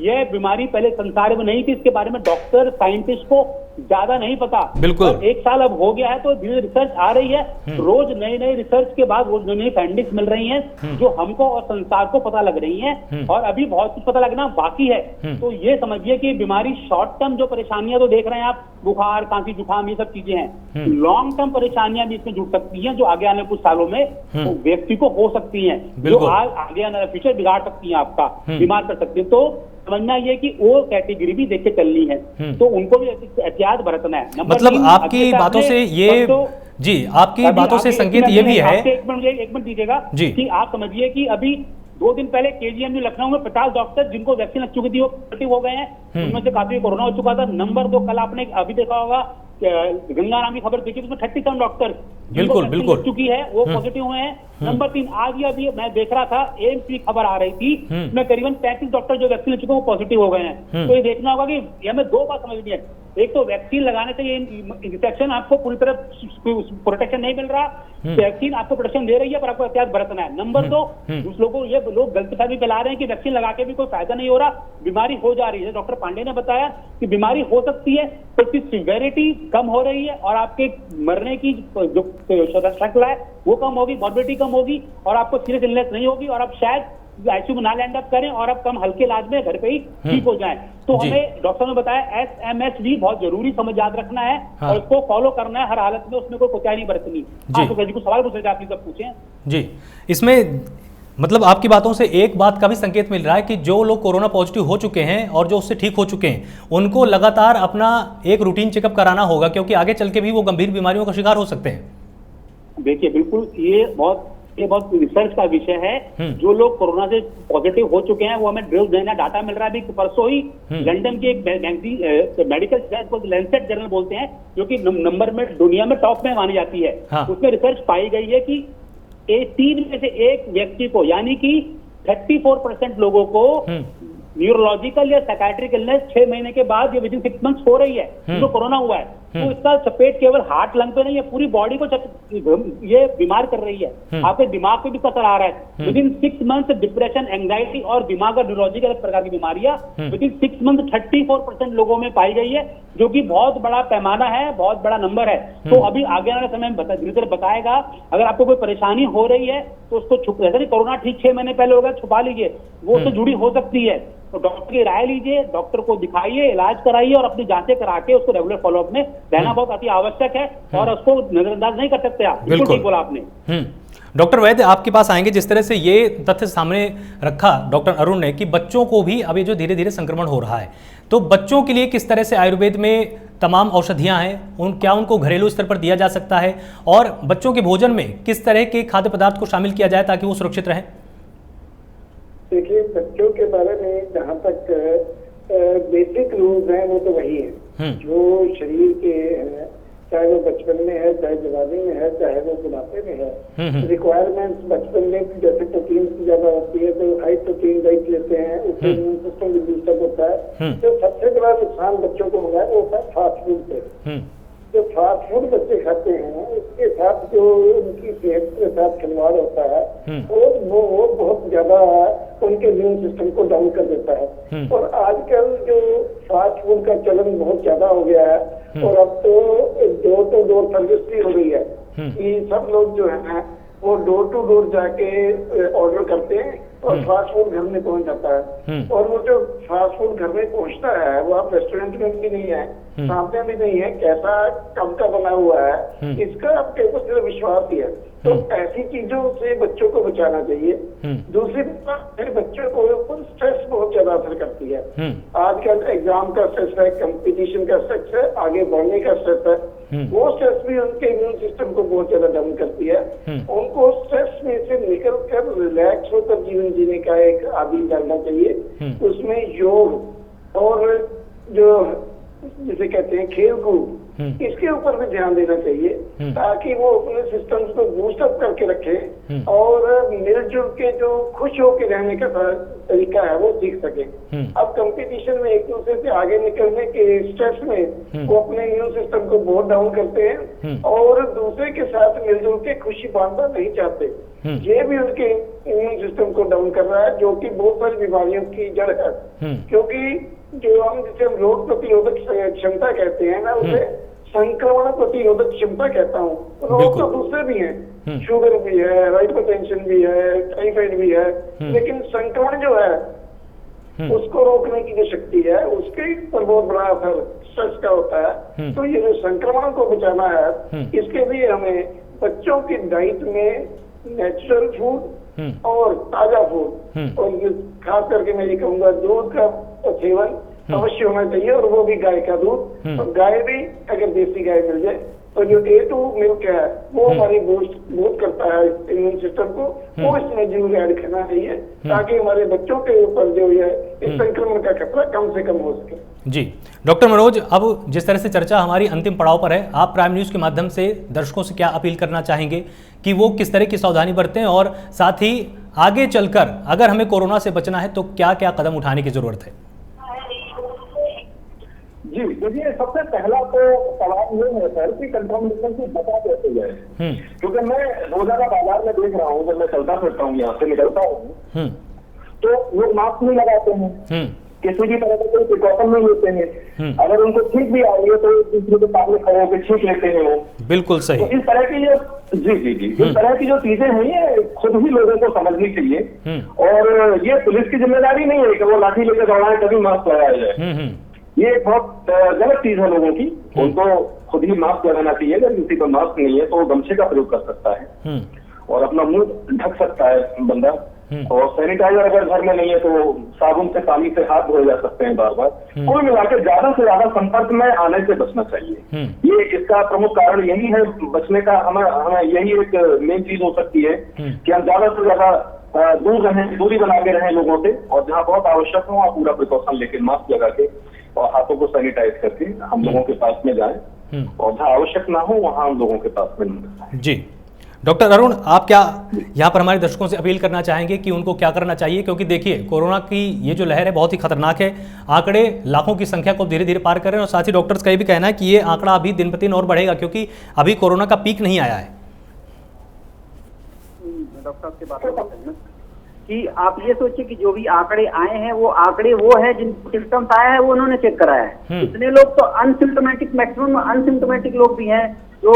यह बीमारी पहले संसार में नहीं थी, इसके बारे में डॉक्टर साइंटिस्ट को ज्यादा नहीं पता। बिल्कुल 1 साल अब हो गया है तो धीरे रिसर्च आ रही है, रोज नई नई रिसर्च के बाद रोज नई नई फाइंडिंग्स मिल रही हैं जो हमको और संसार को पता लग रही हैं, और अभी बहुत कुछ पता लगना बाकी है। तो ये समझिए कि बीमारी शॉर्ट टर्म जो परेशानियां तो देख रहे हैं आप, बुखार खांसी जुकाम ये सब चीजें हैं, लॉन्ग टर्म परेशानियां भी इसमें जुड़ सकती हैं जो आगे आने कुछ सालों में व्यक्ति को हो सकती हैं, जो आगे आने वाला फ्यूचर बिगाड़ सकती हैं, आपका बीमार कर सकती है। तो समझना ये कि वो कैटेगरी भी देख के चलनी है, तो उनको भी एहतियात बरतना है। मतलब आपकी बातों से ये जी आपकी बातों से संकेत ये भी है, एक मिनट दीजिएगा कि आप समझिए कि अभी 2 दिन पहले KGMU लखनऊ में 50 डॉक्टर जिनको वैक्सीन लग चुकी थी वो पॉजिटिव हो गए हैं, उनमें से काफी कोरोना हो चुका था। नंबर 2, कल आपने अभी देखा होगा गंगा नाम की खबर देखी, उसमें 37 डॉक्टर बिल्कुल लग चुकी है वो पॉजिटिव हुए हैं। नंबर 3, आज अभी मैं देख रहा था एम्स की खबर आ रही थी, उसमें करीबन 35 डॉक्टर जो वैक्सीन ले चुके हैं वो पॉजिटिव हो गए हैं। तो ये देखना होगा कि हमें 2 बात समझनी है, एक तो वैक्सीन लगाने से ये इंफेक्शन आपको पूरी तरह प्रोटेक्शन नहीं मिल रहा, वैक्सीन आपको प्रोटेक्शन दे रही है पर आपको एहतियात बरतना है। नंबर 2, कुछ लोगों ये लोग गलतफहमी फैला रहे हैं कि वैक्सीन लगा के भी कोई फायदा नहीं हो रहा, बीमारी हो जा रही है। डॉक्टर पांडे ने बताया कि बीमारी हो सकती है तो उसकी सिवियरिटी कम हो रही है और आपके मरने की जो श्रृंखला है वो कम होगी, मॉर्बिडिटी कम होगी और आपको सीरियस इलनेस नहीं होगी और आप शायद आईसीयू में ना लैंड अप करें और अब कम हल्के इलाज में घर पे ही ठीक हो जाएं। तो हमें डॉक्टर ने बताया SMSV बहुत जरूरी समझ याद रखना है और उसको फॉलो करना है हर हालत में, उसमें कोई कोताही नहीं बरतनी। आप को सवाल पूछे आप सब पूछें जी। इसमें मतलब आपकी बातों से एक बात का भी संकेत मिल रहा है कि जो लोग कोरोना पॉजिटिव हो चुके हैं और जो उससे ठीक हो चुके हैं उनको लगातार अपना एक रूटीन चेकअप कराना होगा, क्योंकि आगे चल के भी वो गंभीर बीमारियों का शिकार हो सकते हैं। देखिए बिल्कुल ये बहुत रिसर्च का विषय है। जो लोग कोरोना से पॉजिटिव हो चुके हैं वो हमें ड्रिल देना डाटा मिल रहा है। अभी परसों ही लंदन की एक मेडिकल लैंसेट जर्नल बोलते हैं जो कि नंबर में दुनिया में टॉप में मानी जाती है, उसमें रिसर्च पाई गई है कि 3 में से 1 व्यक्ति को यानी कि 34% लोगों को न्यूरोलॉजिकल या साइकाइट्रिक इलनेस 6 महीने के बाद या विदिन 6 मंथ्स हो रही है जो कोरोना हुआ है। तो इसका चपेट केवल हार्ट लंग पे नहीं है, पूरी बॉडी को ये बीमार कर रही है, आपके दिमाग पे भी असर आ रहा है। विदिन 6 मंथ डिप्रेशन, एंग्जाइटी और दिमाग का न्यूरोलॉजिकल प्रकार की बीमारियां विदिन 6 मंथ 34% लोगों में पाई गई है, जो कि बहुत बड़ा पैमाना है, बहुत बड़ा नंबर है। तो अभी आगे आने समय में धीरे धीरे बताएगा। अगर आपको कोई परेशानी हो रही है तो उसको छुप, जैसे कोरोना ठीक 6 महीने पहले होगा छुपा लीजिए, वो उससे जुड़ी हो सकती है। तो डॉक्टर की राय लीजिए, डॉक्टर को दिखाइए, इलाज कराइए और अपनी जांचें करा के उसको रेगुलर फॉलोअप में रहना बहुत अति आवश्यक है और उसको नजरअंदाज नहीं कर सकते आप। बिल्कुल ठीक बोला आपने। डॉक्टर वैद्य आपके पास आएंगे। जिस तरह से ये तथ्य सामने रखा डॉक्टर अरुण ने कि बच्चों को भी अभी जो धीरे धीरे संक्रमण हो रहा है, तो बच्चों के लिए किस तरह से आयुर्वेद में तमाम औषधियां हैं, क्या उनको घरेलू स्तर पर दिया जा सकता है और बच्चों के भोजन में किस तरह के खाद्य पदार्थ को शामिल किया जाए ताकि वो सुरक्षित रहें? देखिए, बच्चों के बारे में जहाँ तक बेसिक रूल्स हैं वो तो वही है जो शरीर के हैं, चाहे वो बचपन में है, चाहे जवानी में है, चाहे वो बुढ़ापे में है। रिक्वायरमेंट्स बचपन में जैसे प्रोटीन की ज्यादा होती है तो हाई प्रोटीन डाइट लेते हैं, उससे इम्यून सिस्टम भी बूस्टअप होता है। तो सबसे बड़ा नुकसान बच्चों को होगा वो होता है फास्ट फूड से। जो फास्ट फूड बच्चे खाते हैं उसके साथ जो उनकी सेहत के साथ खिलवाड़ होता है वो बहुत ज्यादा उनके इम्यून सिस्टम को डाउन कर देता है। और आजकल जो फास्ट फूड का चलन बहुत ज्यादा हो गया है और अब तो डोर टू डोर सर्विस भी हो गई है कि सब लोग जो है वो डोर टू डोर जाके ऑर्डर करते हैं और फास्ट फूड घर में पहुंच जाता है। और वो जो फास्ट फूड घर में पहुंचता है वो आप रेस्टोरेंट में भी नहीं है, सामने भी नहीं है, कैसा कब का बना हुआ है इसका आपके ऊपर सिर्फ विश्वास ही है। तो ऐसी चीजों से बच्चों को बचाना चाहिए। दूसरी बात, फिर बच्चों को ऊपर स्ट्रेस बहुत ज्यादा असर करती है। आजकल एग्जाम का स्ट्रेस है, कंपटीशन का स्ट्रेस है, आगे बढ़ने का स्ट्रेस है, वो स्ट्रेस भी उनके इम्यून सिस्टम को बहुत ज्यादा डाउन करती है। उनको स्ट्रेस में से निकल कर रिलैक्स होकर जीवन जीने का एक आदि डालना चाहिए। उसमें योग और जो जिसे कहते हैं खेल कूद, इसके ऊपर भी ध्यान देना चाहिए ताकि वो अपने सिस्टम्स को बूस्टअप करके रखे और मिलजुल के जो खुश होकर रहने का तरीका है वो सीख सके। अब कंपटीशन में एक दूसरे से आगे निकलने के स्ट्रेस में वो अपने इम्यून सिस्टम को बहुत डाउन करते हैं और दूसरे के साथ मिलजुल के खुशी बांटना नहीं चाहते। ये भी उनके इम्यून सिस्टम को डाउन कर रहा है जो कि बहुत सारी बीमारियों की जड़ है। क्योंकि जो हम जिसे हम रोग प्रतिरोधक क्षमता कहते हैं ना, उसे संक्रमण प्रतिरोधक क्षमता कहता हूँ। रोग तो दूसरे भी हैं, शुगर भी है, हाइपरटेंशन भी है, टाइफाइड भी है, लेकिन संक्रमण जो है उसको रोकने की जो शक्ति है उसके ऊपर बहुत बड़ा असर स्ट्रेस का होता है। तो ये जो संक्रमण को बचाना है इसके लिए हमें बच्चों की डाइट में नेचुरल फूड और ताजा फूड और खास करके मैं ये कहूँगा दूध का सेवन अवश्य होना चाहिए और वो भी गाय का दूध। और गाय भी अगर देसी गाय मिल जाए तो जो A2 मिल्क है वो हमारी बूस्ट करता है इम्यून सिस्टम को, वो इसमें जरूर ऐड करना चाहिए ताकि हमारे बच्चों के ऊपर जो है इस संक्रमण का खतरा कम से कम हो सके। जी डॉक्टर मनोज, अब जिस तरह से चर्चा हमारी अंतिम पड़ाव पर है, आप प्राइम न्यूज़ के माध्यम से दर्शकों से क्या अपील करना चाहेंगे कि वो किस तरह की सावधानी बरतें और साथ ही आगे चलकर अगर हमें कोरोना से बचना है तो क्या क्या कदम उठाने की जरूरत है? जी देखिए, सबसे पहला तो सवाल ये है सर कि कंटामिनेशन से बचा कैसे जाए। क्योंकि मैं रोजाना बाजार में देख रहा हूँ, जब मैं चलता फिरता हूँ, यहाँ से निकलता हूँ तो लोग मास्क नहीं लगाते हैं, किसी भी तरह का कोई प्रिकॉशन नहीं लेते हैं। अगर उनको ठीक भी आ रही है तो एक दूसरे के सामने खड़े होकर छींक लेते हैं वो। बिल्कुल सही। तो इस तरह की जो इस तरह की जो चीजें हैं ये खुद ही लोगों को समझनी चाहिए। और ये पुलिस की जिम्मेदारी नहीं है कि वो लाठी लेकर दौड़ाए तभी मास्क लगाया जाए। ये एक बहुत गलत चीज है लोगों की। उनको खुद ही मास्क लगाना चाहिए। अगर किसी पर मास्क नहीं है तो वो गमछे का प्रयोग कर सकता है और अपना मुंह ढक सकता है बंदा। और सैनिटाइजर अगर घर में नहीं है तो साबुन से, पानी से हाथ धोए जा सकते हैं बार बार। कुल मिलाकर ज्यादा से ज्यादा संपर्क में आने से बचना चाहिए। ये इसका प्रमुख कारण यही है बचने का। हमें यही एक मेन चीज हो सकती है कि हम ज्यादा से ज्यादा दूर रहें, दूरी बना के रहें लोगों से, और जहाँ बहुत आवश्यक हो वहाँ पूरा प्रिकॉशन लेके मास्क लगा के और हाथों को सैनिटाइज करके हम लोगों के पास में जाएं और जहाँ आवश्यक ना हो वहाँ हम लोगों के पास में नहीं। जी डॉक्टर अरुण, आप क्या यहाँ पर हमारे दर्शकों से अपील करना चाहेंगे कि उनको क्या करना चाहिए? क्योंकि देखिए कोरोना की ये जो लहर है बहुत ही खतरनाक है। आंकड़े लाखों की संख्या को धीरे धीरे पार कर रहे हैं और साथ ही डॉक्टर्स का ये भी कहना है कि ये आंकड़ा अभी दिन प्रतिदिन और बढ़ेगा क्योंकि अभी कोरोना का पीक नहीं आया है। डॉक्टर से बात करना कि आप ये सोचिए कि जो भी आंकड़े आए हैं वो आंकड़े वो है जिन सिम्टम्स आया है वो उन्होंने चेक कराया है। इतने लोग तो अनसिम्टोमेटिक, मैक्सिमम अनसिम्टोमेटिक लोग भी हैं जो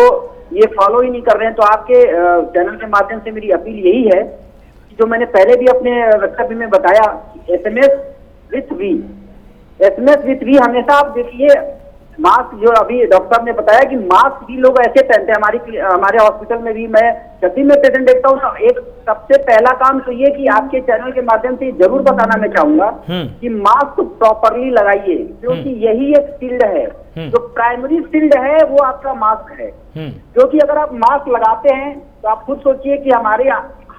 ये फॉलो ही नहीं कर रहे हैं। तो आपके चैनल के माध्यम से मेरी अपील यही है कि जो मैंने पहले भी अपने वक्तव्य में बताया, SMS विथ वी हमेशा आप देखिए। मास्क जो अभी डॉक्टर ने बताया कि मास्क भी लोग ऐसे पहनते हैं। हमारे हॉस्पिटल में भी मैं जब भी मैं पेशेंट देखता हूँ एक सबसे पहला काम तो ये कि आपके चैनल के माध्यम से जरूर बताना मैं चाहूंगा कि मास्क प्रॉपरली लगाइए, क्योंकि यही एक शील्ड है। जो प्राइमरी शील्ड है वो आपका मास्क है। क्योंकि अगर आप मास्क लगाते हैं तो आप खुद सोचिए कि हमारे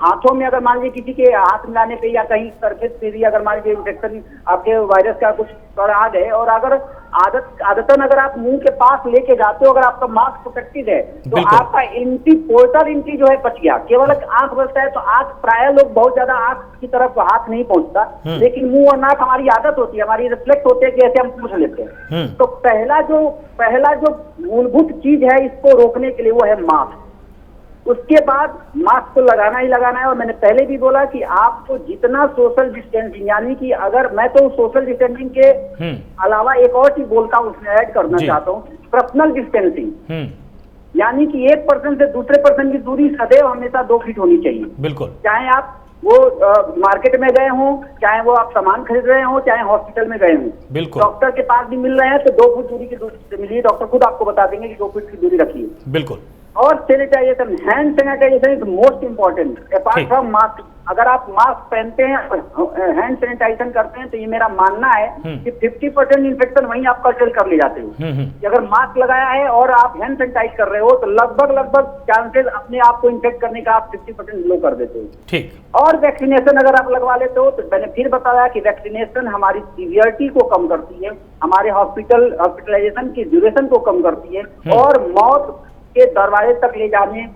हाथों में अगर मान लीजिए किसी के हाथ मिलाने पे या कहीं सरफेस पे भी अगर मान लीजिए इन्फेक्शन आपके वायरस का कुछ कण आ गए, और अगर आदतन अगर आप मुंह के पास लेके जाते हो, अगर आपका मास्क प्रोटेक्टेड है तो आपका एंट्री पोर्टल एंट्री जो है बच गया। केवल आंख बचता है, तो आंख प्राय लोग बहुत ज्यादा आंख की तरफ हाथ नहीं पहुंचता, लेकिन मुंह और नाक हमारी आदत होती है, हमारी रिफ्लेक्ट होते हैं कि ऐसे हम पूछ लेते हैं। तो पहला जो मूलभूत चीज है इसको रोकने के लिए वो है मास्क। उसके बाद मास्क को लगाना ही लगाना है। और मैंने पहले भी बोला कि आपको जितना सोशल डिस्टेंसिंग, यानी कि अगर मैं तो सोशल डिस्टेंसिंग के अलावा एक और चीज बोलता हूँ, उसमें ऐड करना चाहता हूँ, पर्सनल डिस्टेंसिंग, यानी कि एक पर्सन से दूसरे पर्सन की दूरी सदैव हमेशा 2 फीट होनी चाहिए। बिल्कुल। चाहे आप वो मार्केट में गए हों, चाहे वो आप सामान खरीद रहे हो, चाहे हॉस्पिटल में गए हों, बिल्कुल। डॉक्टर के पास भी मिल रहे हैं तो 2 फीट दूरी की दूरी मिलिए। डॉक्टर खुद आपको बता देंगे कि 2 फीट की दूरी रखिए। बिल्कुल। और sanitisation, hand sanitisation is most important apart from mask. अगर आप मास्क पहनते हैं, हैंड सैनिटाइजेशन करते हैं, तो ये मेरा मानना है कि 50% इन्फेक्शन वहीं आप कंट्रोल कर ले जाते हो। कि अगर मास्क लगाया है और आप हैंड सैनिटाइज कर रहे हो तो लगभग चांसेस अपने आप को इन्फेक्ट करने का आप 50% लो कर देते हो। ठीक। और वैक्सीनेशन अगर आप लगवा लेते हो तो मैंने फिर बताया कि वैक्सीनेशन हमारी सीवियरिटी को कम करती है, हमारे हॉस्पिटलाइजेशन की ड्यूरेशन को कम करती है, और मौत के दरवाजे तक ले जाने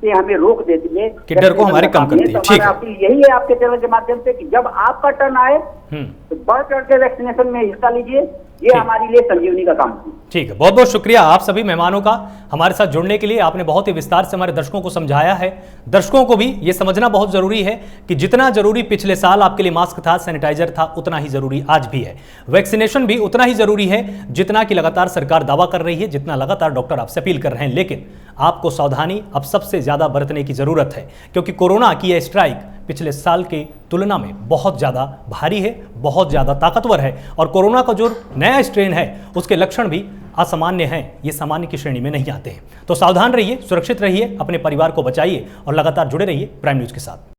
से हमें रोक देती है, कि डर को हमारे कम करती है। ठीक है। अपील यही है आपके चैनल के माध्यम से कि जब आपका टर्न आए तो बढ़ चढ़ के वैक्सीनेशन में हिस्सा लीजिए। ये हमारे लिए संजीवनी का काम है। ठीक है, बहुत बहुत शुक्रिया आप सभी मेहमानों का हमारे साथ जुड़ने के लिए। आपने बहुत ही विस्तार से हमारे दर्शकों को समझाया है। दर्शकों को भी ये समझना बहुत जरूरी है कि जितना जरूरी पिछले साल आपके लिए मास्क था, सैनिटाइजर था, उतना ही जरूरी आज भी है। वैक्सीनेशन भी उतना ही जरूरी है जितना कि लगातार सरकार दावा कर रही है, जितना लगातार डॉक्टर आपसे अपील कर रहे हैं। लेकिन आपको सावधानी अब सबसे ज्यादा बरतने की जरूरत है, क्योंकि कोरोना की यह स्ट्राइक पिछले साल के तुलना में बहुत ज़्यादा भारी है, बहुत ज़्यादा ताकतवर है, और कोरोना का जो नया स्ट्रेन है उसके लक्षण भी असामान्य हैं, ये सामान्य की श्रेणी में नहीं आते हैं। तो सावधान रहिए, सुरक्षित रहिए, अपने परिवार को बचाइए और लगातार जुड़े रहिए प्राइम न्यूज़ के साथ।